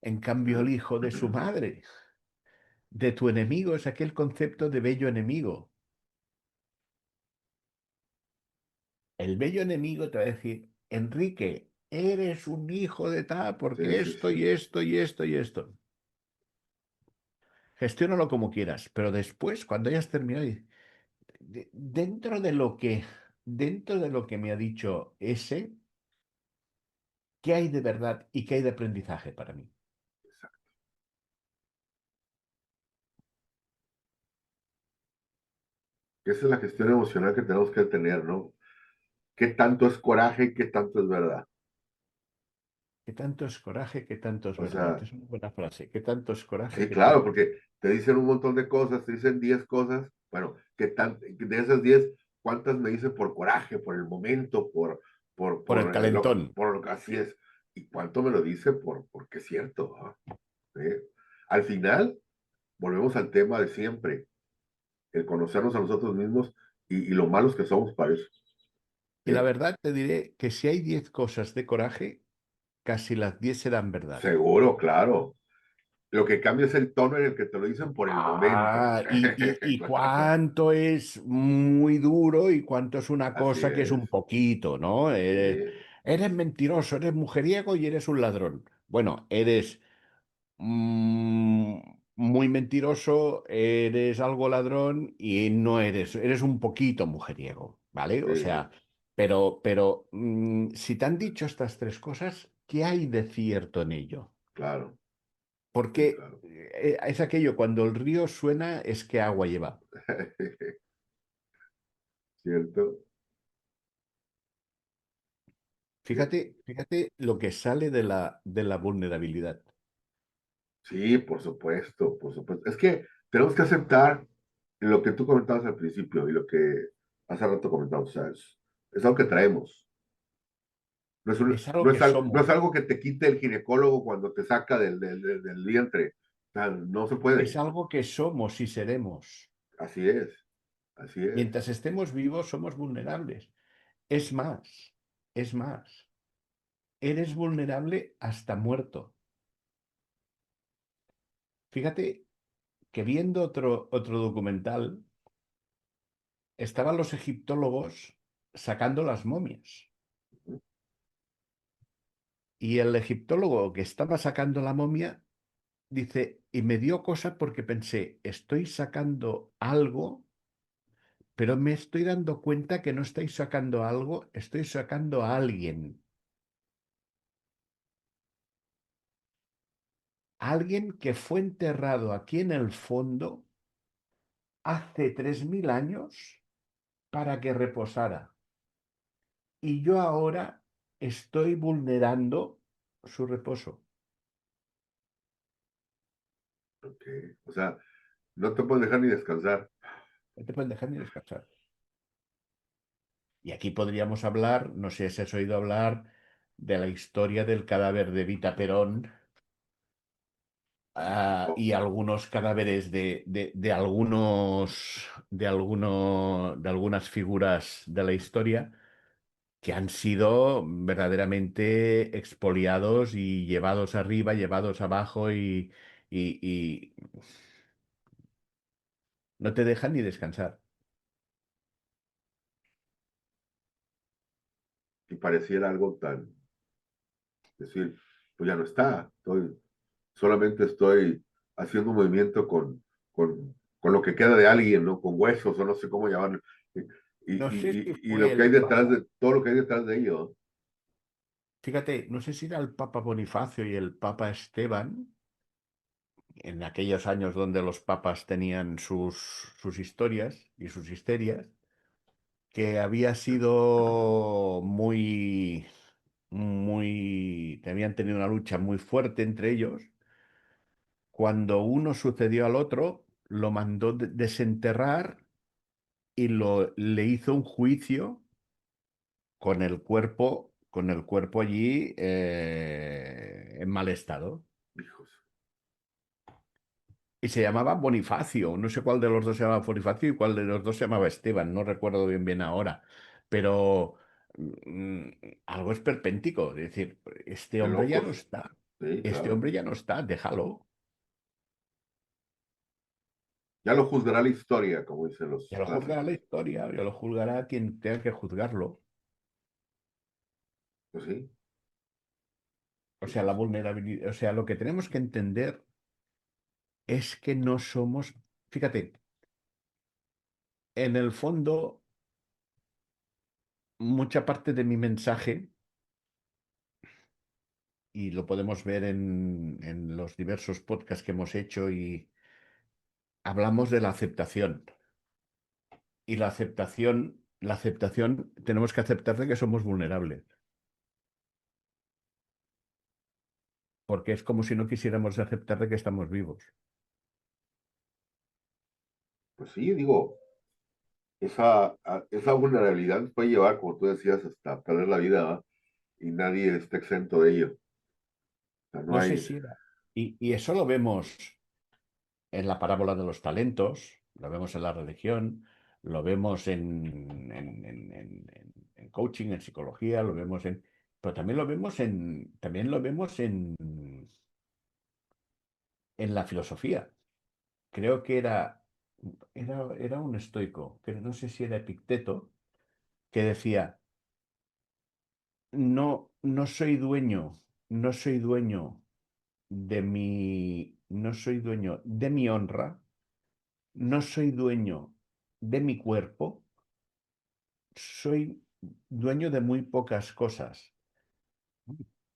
En cambio, el hijo de su madre, de tu enemigo, es aquel concepto de bello enemigo. El bello enemigo te va a decir, Enrique, eres un hijo de tal Sí, porque sí, esto y sí. esto y esto y esto. Gestiónalo como quieras, pero después, cuando hayas terminado, dentro de lo que me ha dicho ese, qué hay de verdad y qué hay de aprendizaje para mí. exacto. Esa es la gestión emocional que tenemos que tener, ¿no? ¿Qué tanto es coraje y qué tanto es verdad? ¿Qué tanto es coraje, qué tanto es O verdad? sea, Es una buena frase. ¿Qué tanto es coraje, sí, qué claro, tanto es... porque te dicen un montón de cosas, te dicen 10 cosas. Bueno, de esas 10 cuántas me dicen por coraje, por el momento, Por el calentón. por lo que así es? ¿Y cuánto me lo dice porque es cierto? ¿Ah? ¿Sí? Al final, volvemos al tema de siempre, el conocernos a nosotros mismos y lo malos que somos para eso. Y la ¿Sí? verdad te diré que si hay 10 cosas de coraje, casi las 10 serán verdad. Seguro, claro. Lo que cambia es el tono en el que te lo dicen por el momento. Y Claro. cuánto es muy duro y cuánto es una Así cosa que es un es. poquito, ¿no? Sí, Eres mentiroso, eres mujeriego y eres un ladrón. Bueno, eres mm, muy mentiroso, eres algo ladrón y no eres un poquito mujeriego, ¿vale? O sea, sí, si te han dicho estas tres cosas, ¿qué hay de cierto en ello? claro, sí, Porque claro. es aquello, cuando el río suena es que agua lleva. ¿Cierto? Fíjate lo que sale de la vulnerabilidad. Sí, por supuesto, por supuesto. Es que tenemos que aceptar lo que tú comentabas al principio y lo que hace rato comentamos. O sea, es algo que traemos. Es algo que No es somos, algo que te quite el ginecólogo cuando te saca del vientre. O sea, no se es puede. algo que somos y seremos. Así es, así es. Mientras estemos vivos, somos vulnerables. Es más, es más, eres vulnerable hasta muerto. Fíjate que viendo otro documental, estaban los egiptólogos sacando las momias. Y el egiptólogo que estaba sacando la momia dice, y me dio cosa porque pensé, estoy sacando algo, pero me estoy dando cuenta que no estoy sacando algo, estoy sacando a alguien. Alguien que fue enterrado aquí en el fondo hace 3000 años para que reposara. Y yo ahora estoy vulnerando su reposo. Ok. O sea, no te puedes dejar ni descansar. No te pueden dejar ni descansar. Y aquí podríamos hablar, no sé si has oído hablar de la historia del cadáver de Vita Perón, Oh, y algunos cadáveres de algunas figuras de la historia que han sido verdaderamente expoliados y llevados arriba, llevados abajo y no te dejan ni descansar. y pareciera algo tan, decir, pues ya no está, solamente estoy haciendo un movimiento con lo que queda de alguien, ¿no? Con huesos o no sé cómo llamarlo. No sé si Y lo fue que hay el detrás Papa, de, todo lo que hay detrás de ello, fíjate, no sé si era el Papa Bonifacio y el Papa Esteban, en aquellos años donde los papas tenían sus historias y sus histerias, que había sido habían tenido una lucha muy fuerte entre ellos. Cuando uno sucedió al otro, lo mandó desenterrar y le hizo un juicio con el cuerpo allí en mal estado. hijos, Y se llamaba Bonifacio. No sé cuál de los dos se llamaba Bonifacio y cuál de los dos se llamaba Esteban. No recuerdo bien ahora. Pero mm, algo esperpéntico. Es decir, este de hombre ya locos, no está. sí, Este claro. hombre ya no está. Déjalo. Ya lo juzgará la historia, como dicen Ya los lo juzgará la clásicos. historia. Ya lo juzgará quien tenga que juzgarlo. Pues sí, O sí, sea, sí, la sí. vulnerabilidad. O sea, lo que tenemos que entender es que no somos. Fíjate, en el fondo, mucha parte de mi mensaje y lo podemos ver en los diversos podcasts que hemos hecho y hablamos de la aceptación. Y la aceptación, tenemos que aceptar de que somos vulnerables, porque es como si no quisiéramos aceptar de que estamos vivos. Pues sí, digo, esa vulnerabilidad nos puede llevar, como tú decías, hasta perder la vida, ¿va? Y nadie está exento de ello. O sea, no No sé hay, si era. Y eso lo vemos en la parábola de los talentos, lo vemos en la religión, lo vemos en coaching, en psicología, lo vemos en. Pero también lo vemos en la filosofía. Creo que era un estoico, que no sé si era Epicteto, que decía, no soy dueño, no soy dueño de mi honra, no soy dueño de mi cuerpo, soy dueño de muy pocas cosas.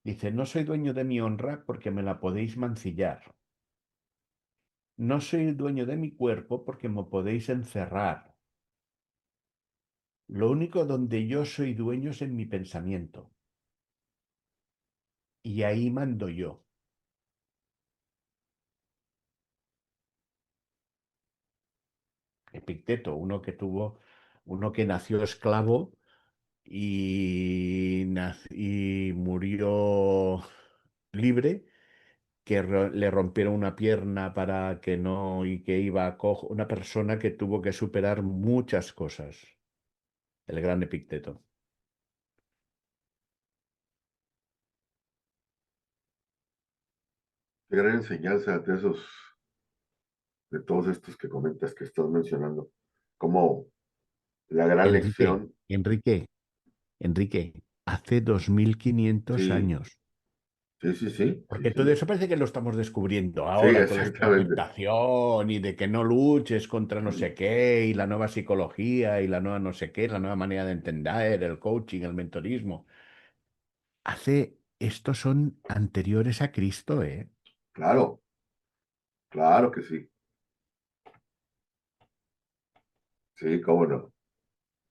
Dice, no soy dueño de mi honra porque me la podéis mancillar. No soy dueño de mi cuerpo porque me podéis encerrar. Lo único donde yo soy dueño es en mi pensamiento. Y ahí mando yo. Epicteto, uno que nació esclavo y murió libre, que le rompieron una pierna para que no, y que iba cojo, una persona que tuvo que superar muchas cosas, el gran Epicteto. qué gran enseñanza de todos estos que comentas, que estás mencionando, como la gran Enrique, lección, Enrique, hace 2500 sí, años. sí, sí, sí, sí, Porque todo sí, eso parece que lo estamos descubriendo sí, ahora con esto de la exactamente. aceptación y de que no luches contra no sé qué y la nueva psicología y la nueva no sé qué, la nueva manera de entender el coaching, el mentorismo. Estos son anteriores a Cristo, ¿eh? Claro, claro que sí, sí, cómo no,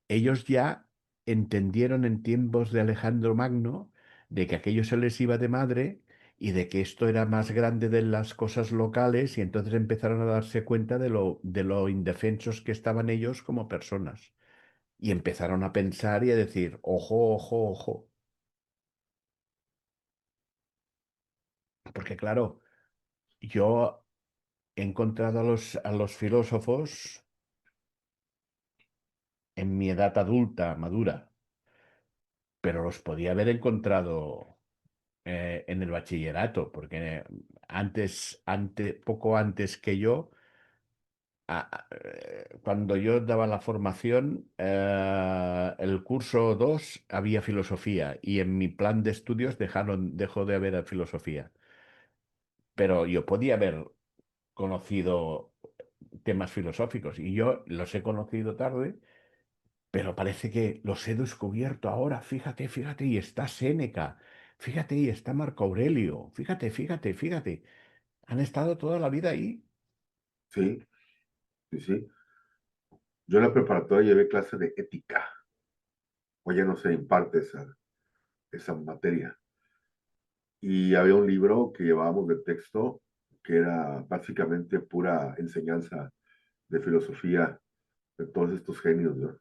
Ellos ya entendieron en tiempos de Alejandro Magno de que aquello se les iba de madre y de que esto era más grande de las cosas locales y entonces empezaron a darse cuenta de lo indefensos que estaban ellos como personas. Y empezaron a pensar y a decir, ojo, ojo, ojo. Porque claro, yo he encontrado a los filósofos en mi edad adulta, madura, pero los podía haber encontrado en el bachillerato, porque poco antes que yo, cuando yo daba la formación, el curso 2 había filosofía y en mi plan de estudios dejó de haber filosofía. Pero yo podía haber conocido temas filosóficos y yo los he conocido tarde, pero parece que los he descubierto ahora. Fíjate, fíjate, y está Séneca, fíjate, y está Marco Aurelio, fíjate, fíjate, fíjate. Han estado toda la vida ahí. sí, sí, sí. Yo en la preparatoria llevé clase de ética, o ya no se imparte esa materia. Y había un libro que llevábamos de texto que era básicamente pura enseñanza de filosofía de todos estos genios, ¿no?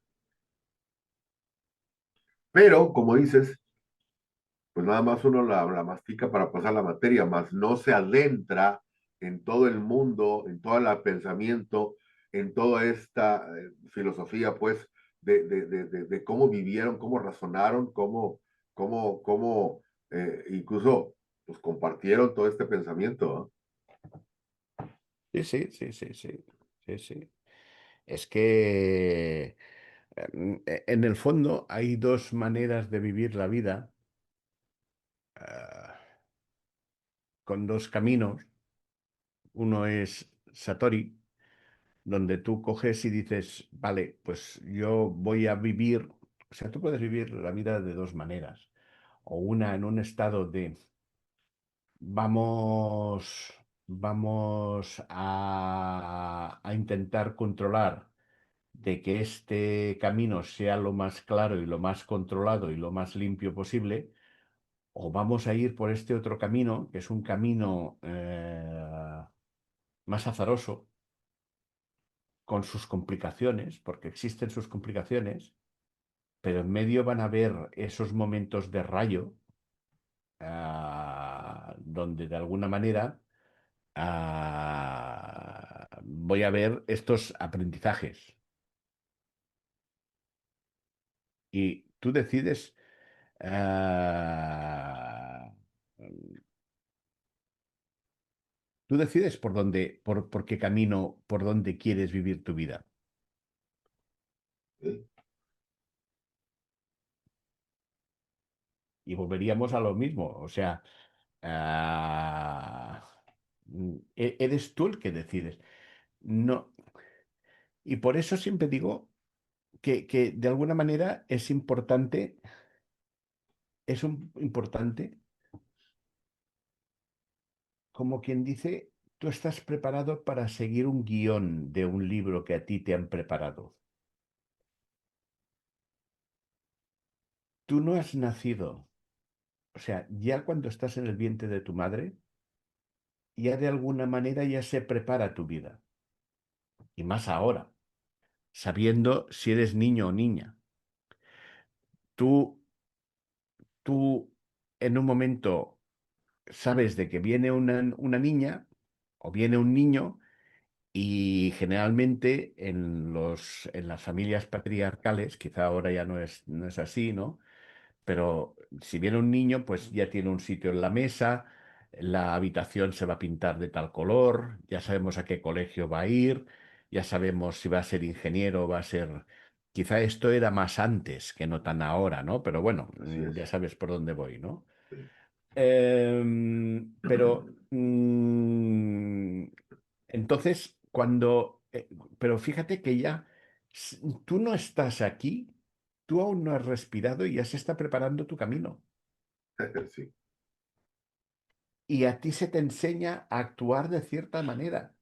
Pero, como dices, pues nada más uno la mastica para pasar la materia, más no se adentra en todo el mundo, en todo el pensamiento, en toda esta filosofía, pues, de cómo vivieron, cómo razonaron, cómo incluso pues, compartieron todo este pensamiento, ¿no? Sí, sí, sí, sí, sí, sí, sí. Es que en el fondo hay dos maneras de vivir la vida, eh, con dos caminos. Uno es Satori, donde tú coges y dices, vale, pues yo voy a vivir, o sea, tú puedes vivir la vida de dos maneras, o una en un estado de vamos, vamos a intentar controlar de que este camino sea lo más claro y lo más controlado y lo más limpio posible, o vamos a ir por este otro camino, que es un camino más azaroso, con sus complicaciones, porque existen sus complicaciones, pero en medio van a haber esos momentos de rayo, donde de alguna manera voy a ver estos aprendizajes. Y ah, tú decides por dónde, por qué camino, por dónde quieres vivir tu vida. ¿sí? Y volveríamos a lo mismo. O sea, eres tú el que decides. No, y por eso siempre digo que de alguna manera es importante, importante, como quien dice, tú estás preparado para seguir un guión de un libro que a ti te han preparado. Tú no has nacido, o sea, ya cuando estás en el vientre de tu madre, ya de alguna manera ya se prepara tu vida. Y más ahora, sabiendo si eres niño o niña. Tú, tú en un momento sabes de que viene una niña o viene un niño y generalmente en las familias patriarcales, quizá ahora ya no es así, ¿no? Pero si viene un niño, pues ya tiene un sitio en la mesa, la habitación se va a pintar de tal color, ya sabemos a qué colegio va a ir, ya sabemos si va a ser ingeniero o va a ser... Quizá esto era más antes que no tan ahora, ¿no? Pero bueno, Así es. ya sabes por dónde voy, ¿no? Sí. Pero entonces, pero fíjate que ya tú no estás aquí, tú aún no has respirado y ya se está preparando tu camino. Sí, Y a ti se te enseña a actuar de cierta manera,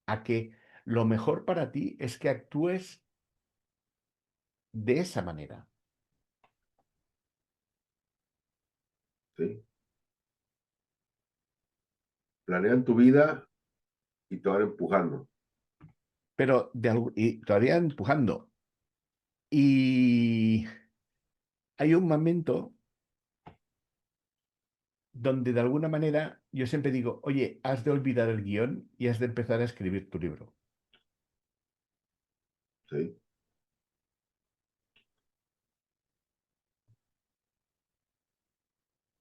a que lo mejor para ti es que actúes de esa manera. sí. Planean tu vida y te van empujando. Pero y todavía empujando. Y hay un momento donde de alguna manera yo siempre digo, oye, has de olvidar el guión y has de empezar a escribir tu libro. Sí,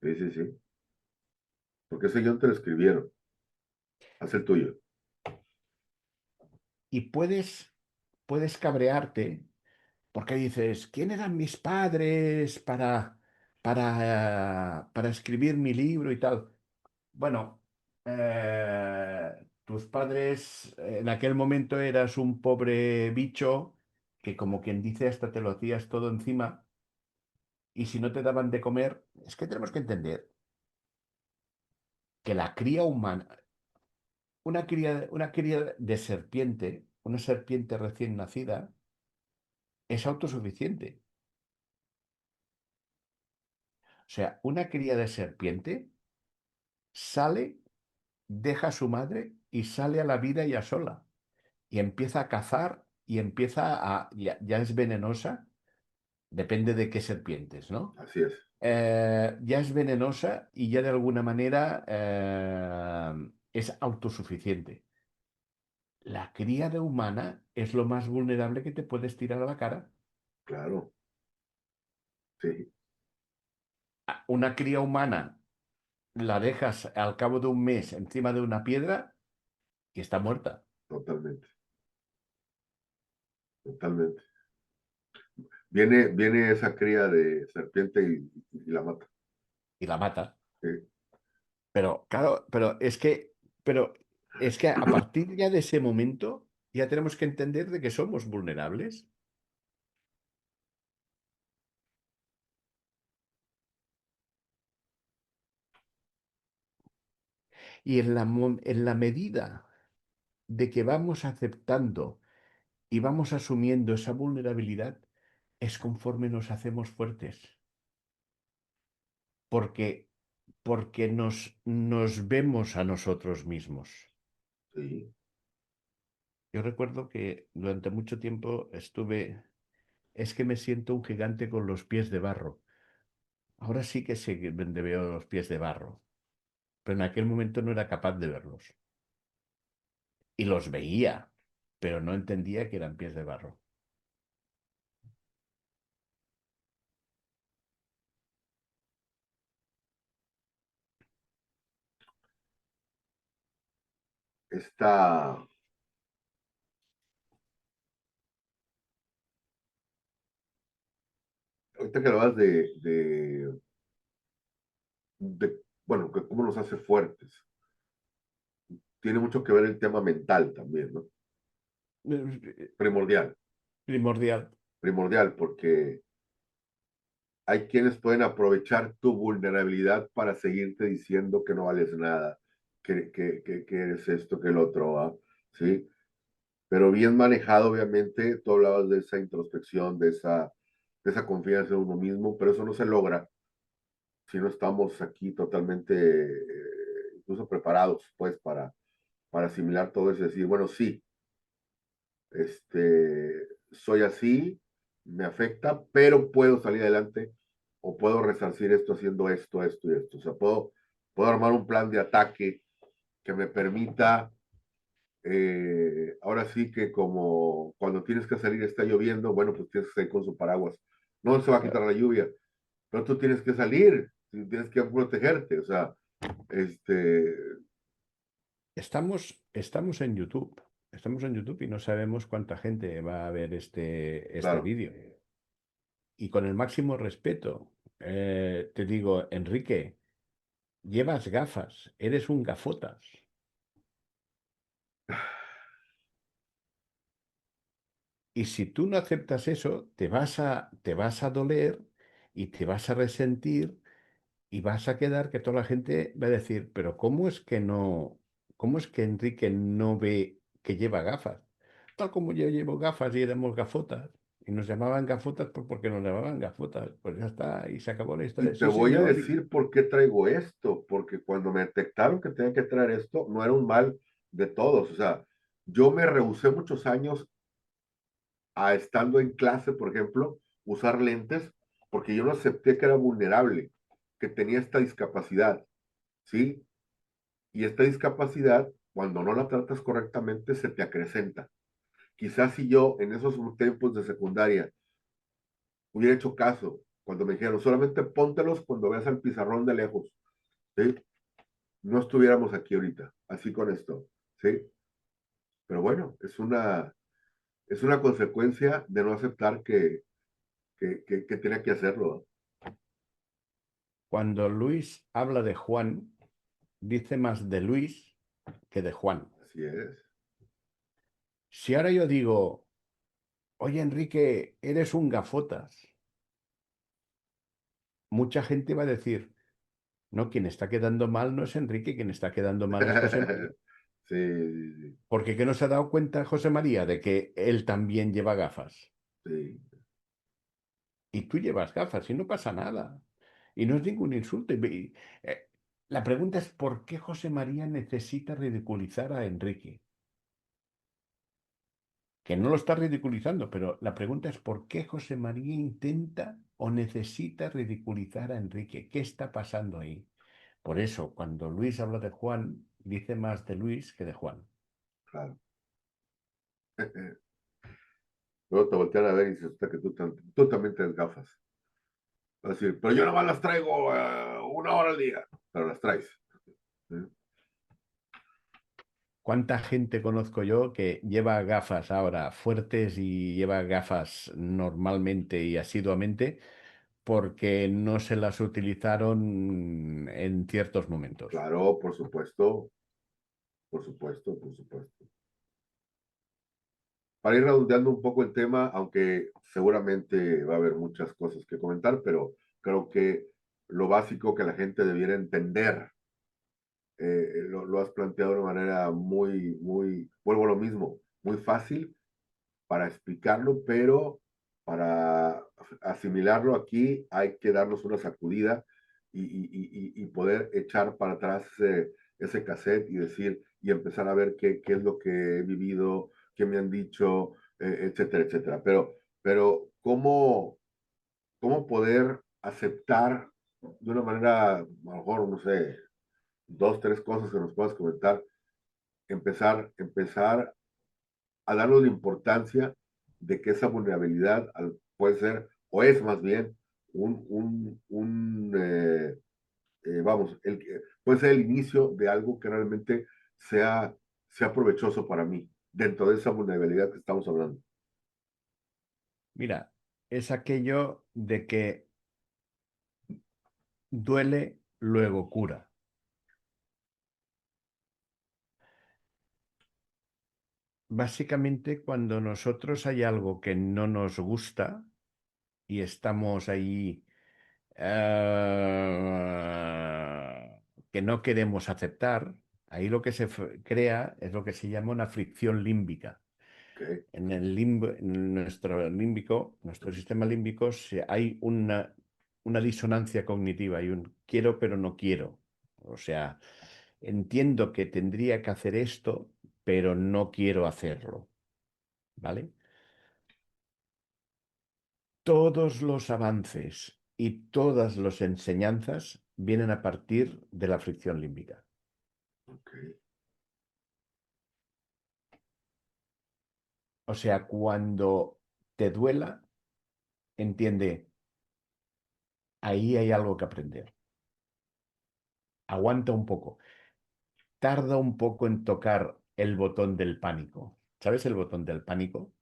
sí, sí, sí. Porque ese guión te lo escribieron. Haz el tuyo. Y puedes cabrearte porque dices, ¿quién eran mis padres para escribir mi libro y tal? Bueno, tus padres en aquel momento eras un pobre bicho que como quien dice hasta te lo hacías todo encima y si no te daban de comer, es que tenemos que entender que la cría humana, una cría de serpiente, una serpiente recién nacida, es autosuficiente. O sea, una cría de serpiente sale, deja a su madre y sale a la vida ya sola. Y empieza a cazar y ya es venenosa, depende de qué serpientes, ¿no? Así es. Ya es venenosa y ya de alguna manera es autosuficiente. La cría de humana es lo más vulnerable que te puedes tirar a la cara. Claro. Sí, Una cría humana la dejas al cabo de un mes encima de una piedra y está muerta totalmente. Totalmente. Viene esa cría de serpiente y la mata. y la mata. Sí. Pero claro, pero es que a partir ya de ese momento ya tenemos que entender de que somos vulnerables. Y en la medida de que vamos aceptando y vamos asumiendo esa vulnerabilidad, es conforme nos hacemos fuertes, porque, porque nos vemos a nosotros mismos. Sí. Yo recuerdo que durante mucho tiempo es que me siento un gigante con los pies de barro. Ahora sí que sé que veo los pies de barro, pero en aquel momento no era capaz de verlos. Y los veía, pero no entendía que eran pies de barro. Esta, ahorita que hablabas bueno, que cómo nos hace fuertes, tiene mucho que ver el tema mental también, ¿no? Primordial, Primordial. primordial, porque hay quienes pueden aprovechar tu vulnerabilidad para seguirte diciendo que no vales nada, que eres esto, que el otro, ¿va? ¿Sí? Pero bien manejado, obviamente, tú hablabas de esa introspección, de esa confianza en uno mismo, pero eso no se logra si no estamos aquí totalmente, incluso preparados, pues, para asimilar todo eso y decir, bueno, sí, soy así, me afecta, pero puedo salir adelante o puedo resarcir esto haciendo esto, esto y esto. O sea, puedo armar un plan de ataque que me permita, ahora sí que como cuando tienes que salir está lloviendo, bueno, pues tienes que salir con su paraguas. No se va a quitar la lluvia, pero tú tienes que salir, tienes que protegerte. O sea, este, Estamos en YouTube. Estamos en YouTube y no sabemos cuánta gente va a ver este claro. vídeo. Y con el máximo respeto, te digo, Enrique, llevas gafas, eres un gafotas. Y si tú no aceptas eso, te vas a doler y te vas a resentir y vas a quedar que toda la gente va a decir, pero cómo es que Enrique no ve que lleva gafas? Tal como yo llevo gafas y éramos gafotas. Y nos llamaban gafotas porque nos llamaban gafotas. Pues ya está, y se acabó la historia. Y te Sí, voy a señor. Y decir por qué traigo esto, porque cuando me detectaron que tenía que traer esto, no era un mal de todos. O sea, yo me rehusé muchos años a estando en clase, por ejemplo, usar lentes, porque yo no acepté que era vulnerable, que tenía esta discapacidad, ¿sí? Y esta discapacidad, cuando no la tratas correctamente, se te acrecenta. Quizás si yo en esos tiempos de secundaria hubiera hecho caso, cuando me dijeron, solamente póntelos cuando veas al pizarrón de lejos, ¿sí? No estuviéramos aquí ahorita, así con esto, ¿sí? Pero bueno, es una consecuencia de no aceptar que tenía que hacerlo. cuando Luis habla de Juan, dice más de Luis que de Juan. Así es. Si ahora yo digo, oye Enrique, eres un gafotas, mucha gente va a decir, no, quien está quedando mal no es Enrique, quien está quedando mal es José María. Sí, sí, Porque ¿qué no se ha dado cuenta José María de que él también lleva gafas? sí. Y tú llevas gafas y no pasa nada. Y no es ningún insulto. La pregunta es, ¿por qué José María necesita ridiculizar a Enrique? Que no lo está ridiculizando, pero la pregunta es, ¿por qué José María intenta o necesita ridiculizar a Enrique? ¿Qué está pasando ahí? Por eso, cuando Luis habla de Juan, dice más de Luis que de Juan. Claro. Luego te voltean a ver y dices, "Usted que tú también tienes gafas. Va a decir, pero yo nomás las traigo una hora al día, pero las traes. ¿Sí? ¿Cuánta gente conozco yo que lleva gafas ahora fuertes y lleva gafas normalmente y asiduamente porque no se las utilizaron en ciertos momentos? Claro, por supuesto, por supuesto, por supuesto. Para ir redondeando un poco el tema, aunque seguramente va a haber muchas cosas que comentar, pero creo que lo básico que la gente debiera entender lo has planteado de una manera vuelvo a lo mismo, muy fácil para explicarlo, pero para asimilarlo aquí hay que darnos una sacudida y poder echar para atrás ese cassette y decir, y empezar a ver qué es lo que he vivido, qué me han dicho, etcétera, etcétera. Pero ¿cómo poder aceptar de una manera, a lo mejor, no sé, dos, tres cosas que nos puedas comentar, empezar a darnos la importancia de que esa vulnerabilidad puede ser, o es más bien, vamos, puede ser el inicio de algo que realmente sea provechoso para mí, dentro de esa vulnerabilidad que estamos hablando. Mira, es aquello de que duele, luego cura. Básicamente, cuando nosotros hay algo que no nos gusta y estamos ahí que no queremos aceptar, ahí lo que se crea es lo que se llama una fricción límbica. ¿Okay? En el en nuestro límbico, nuestro sistema límbico, hay una disonancia cognitiva, hay un quiero pero no quiero. O sea, entiendo que tendría que hacer esto, pero no quiero hacerlo. ¿Vale? Todos los avances y todas las enseñanzas vienen a partir de la fricción límbica. Okay. O sea, cuando te duela, entiende, ahí hay algo que aprender. Aguanta un poco. Tarda un poco en tocar el botón del pánico. ¿Sabes el botón del pánico?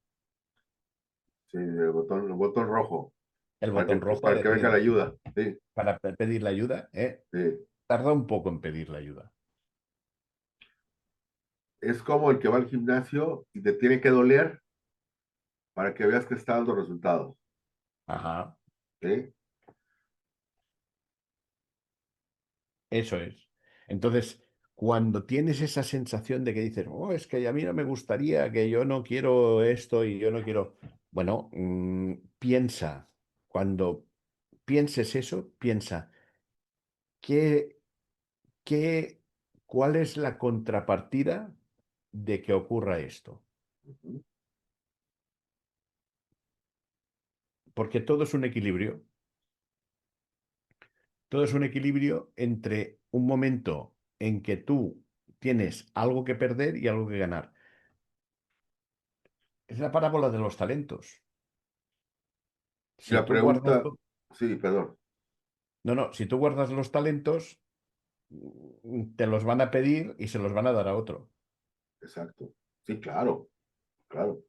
Sí, el botón rojo, El botón rojo para que venga la ayuda. Sí, para pedir la ayuda, ¿eh? sí. Tarda un poco en pedir la ayuda. Es como el que va al gimnasio y te tiene que doler para que veas que está dando resultados. Ajá, ¿Sí? eso es. Entonces, cuando tienes esa sensación de que dices, oh, es que a mí no me gustaría, que yo no quiero esto y yo no quiero. Bueno, piensa, cuando pienses eso, piensa, ¿qué, qué, cuál es la contrapartida de que ocurra esto? Ujú. Porque todo es un equilibrio. Todo es un equilibrio entre un momento en que tú tienes algo que perder y algo que ganar. Es la parábola de los talentos. Y Si la tú guardas, pregunta, sí, perdón, no, no, si tú guardas los talentos, te los van a pedir y se los van a dar a otro. exacto. Sí, claro, claro.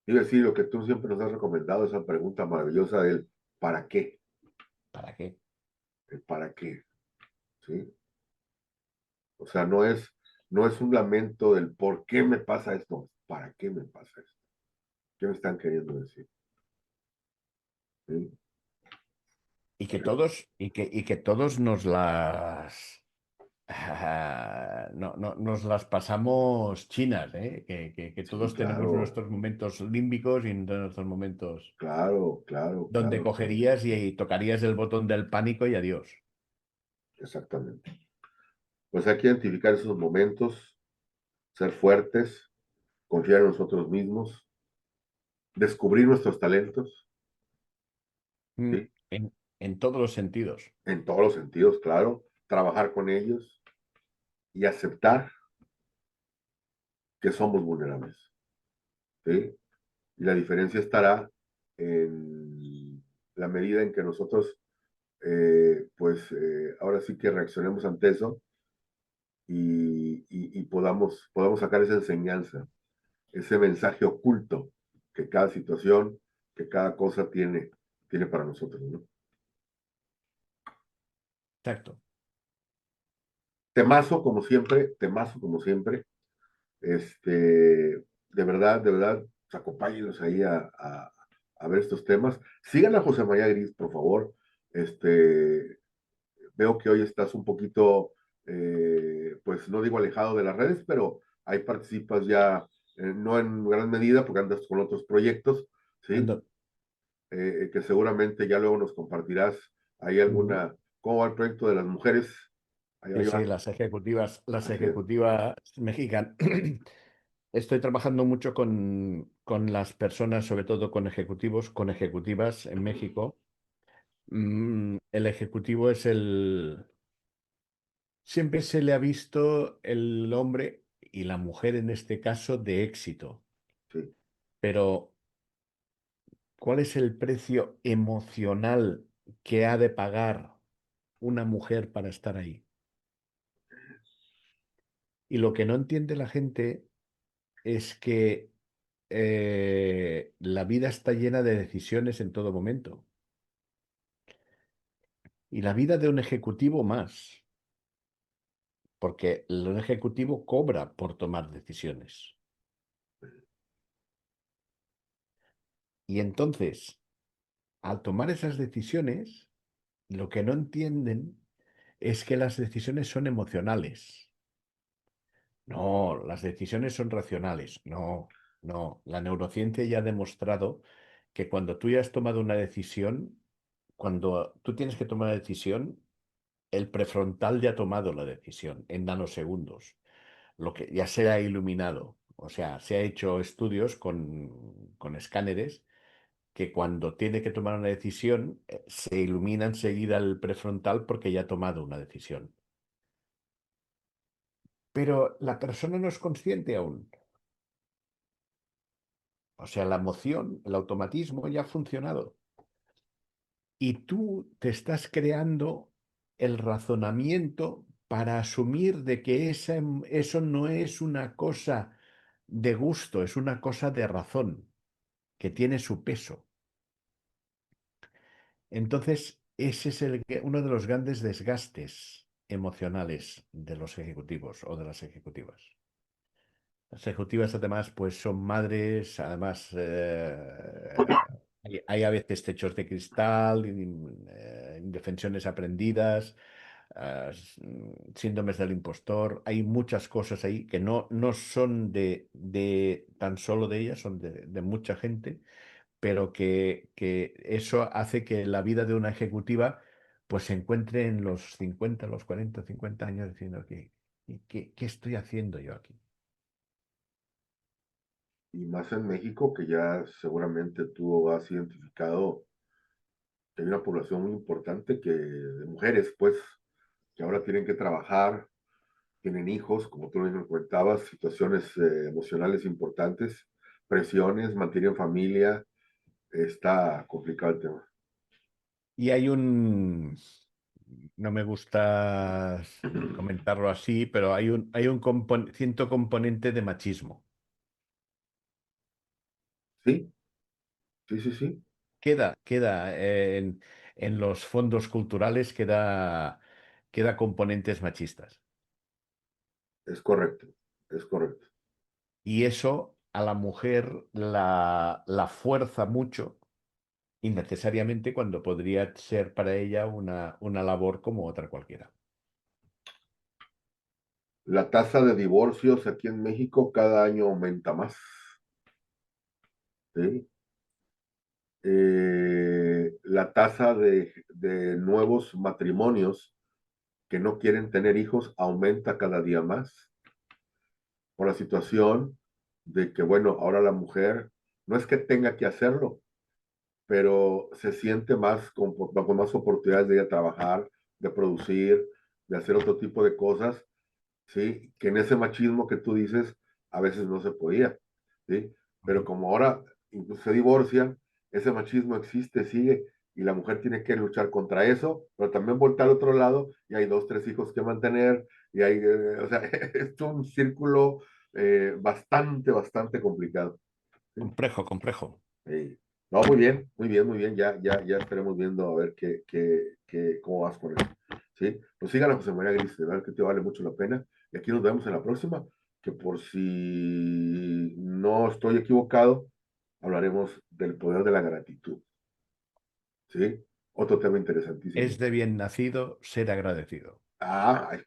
Iba a decir lo que tú siempre nos has recomendado, esa pregunta maravillosa del ¿para qué? ¿Para qué? El ¿para qué? ¿Sí? O sea, no es un lamento del ¿por qué me pasa esto? ¿Para qué me pasa esto? ¿Qué me están queriendo decir? ¿Sí? Y que todos nos las no, no, nos las pasamos chinas, ¿eh? Que Sí, todos tenemos claro, nuestros momentos límbicos y nuestros momentos claro, claro, donde claro, cogerías y tocarías el botón del pánico y adiós. exactamente. Pues hay que identificar esos momentos, ser fuertes, confiar en nosotros mismos, descubrir nuestros talentos, Mm, ¿sí? en todos los sentidos. En todos los sentidos, claro, trabajar con ellos y aceptar que somos vulnerables, ¿sí? Y la diferencia estará en la medida en que nosotros, ahora sí que reaccionemos ante eso y podamos sacar esa enseñanza, ese mensaje oculto que cada situación, que cada cosa tiene para nosotros, ¿no? Exacto. Temazo como siempre, de verdad, pues, acompáñenos ahí a ver estos temas. Sigan a José María Gris, por favor. Veo que hoy estás un poquito pues no digo alejado de las redes, pero ahí participas ya, no en gran medida porque andas con otros proyectos, ¿sí? Ando- Que seguramente ya luego nos compartirás ahí Ujú. alguna, cómo va el proyecto de las mujeres. Sí, Ahí sí, va, las así es. ejecutivas mexicanas. Estoy trabajando mucho con las personas, sobre todo con ejecutivos, con ejecutivas en México. El ejecutivo es el... Siempre se le ha visto el hombre y la mujer en este caso de éxito, Sí. pero ¿cuál es el precio emocional que ha de pagar una mujer para estar ahí? Y lo que no entiende la gente es que la vida está llena de decisiones en todo momento. Y la vida de un ejecutivo más, porque un ejecutivo cobra por tomar decisiones. Y entonces, al tomar esas decisiones, lo que no entienden es que las decisiones son emocionales. No, las decisiones son racionales. No, no. La neurociencia ya ha demostrado que cuando tú ya has tomado una decisión, cuando tú tienes que tomar una decisión, el prefrontal ya ha tomado la decisión en nanosegundos, lo que ya se ha iluminado. O sea, se ha hecho estudios con escáneres que cuando tiene que tomar una decisión, se ilumina enseguida el prefrontal porque ya ha tomado una decisión. Pero la persona no es consciente aún. O sea, la emoción, el automatismo ya ha funcionado. Y tú te estás creando el razonamiento para asumir de que eso no es una cosa de gusto, es una cosa de razón, que tiene su peso. Entonces, ese es uno de los grandes desgastes emocionales de los ejecutivos o de las ejecutivas. Las ejecutivas además pues son madres, además hay a veces techos de cristal, indefensiones aprendidas, síndromes del impostor, hay muchas cosas ahí que no son de tan solo de ellas, son de mucha gente, pero que eso hace que la vida de una ejecutiva pues se encuentre en los 50 los 40 50 años diciendo que, ¿qué estoy haciendo yo aquí? Y más en México, que ya seguramente tú has identificado que hay una población muy importante de mujeres, pues, que ahora tienen que trabajar, tienen hijos, como tú mismo comentabas, situaciones emocionales importantes, presiones, mantienen familia, está complicado el tema. Y no me gusta comentarlo así, pero hay un cierto componente de machismo. Sí, sí, sí, sí, Queda en los fondos culturales, queda componentes machistas. es correcto, es correcto. Y eso a la mujer la fuerza mucho innecesariamente cuando podría ser para ella una labor como otra cualquiera. La tasa de divorcios aquí en México cada año aumenta más, ¿sí? La tasa de nuevos matrimonios que no quieren tener hijos aumenta cada día más por la situación de que, bueno, ahora la mujer no es que tenga que hacerlo, pero se siente más con más oportunidades de ir a trabajar, de producir, de hacer otro tipo de cosas, ¿sí? Que en ese machismo que tú dices, a veces no se podía, ¿sí? Pero Ujú. como ahora incluso se divorcian, ese machismo existe, sigue, y la mujer tiene que luchar contra eso, pero también voltar al otro lado, y hay dos, tres hijos que mantener, y hay, o sea, es un círculo bastante, bastante complicado. ¿Sí? Complejo, complejo. Sí. No, muy bien, muy bien, muy bien. Ya estaremos viendo a ver cómo vas con eso. ¿Sí? Pues síganlo, José María Gris, de verdad que te vale mucho la pena. Y aquí nos vemos en la próxima, que por si no estoy equivocado, hablaremos del poder de la gratitud. ¿Sí? Otro tema interesantísimo. Es de bien nacido ser agradecido.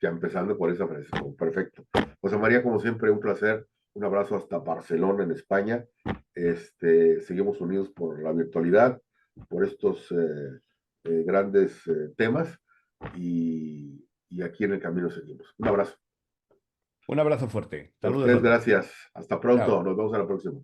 Ya empezando por esa frase. Perfecto. José María, como siempre, un placer. Un abrazo hasta Barcelona, en España. Seguimos unidos por la virtualidad, por estos grandes temas y aquí en el camino seguimos. Un abrazo. Un abrazo fuerte. A Saludos ustedes, a todos. gracias. Hasta pronto. Chao. Nos vemos a la próxima.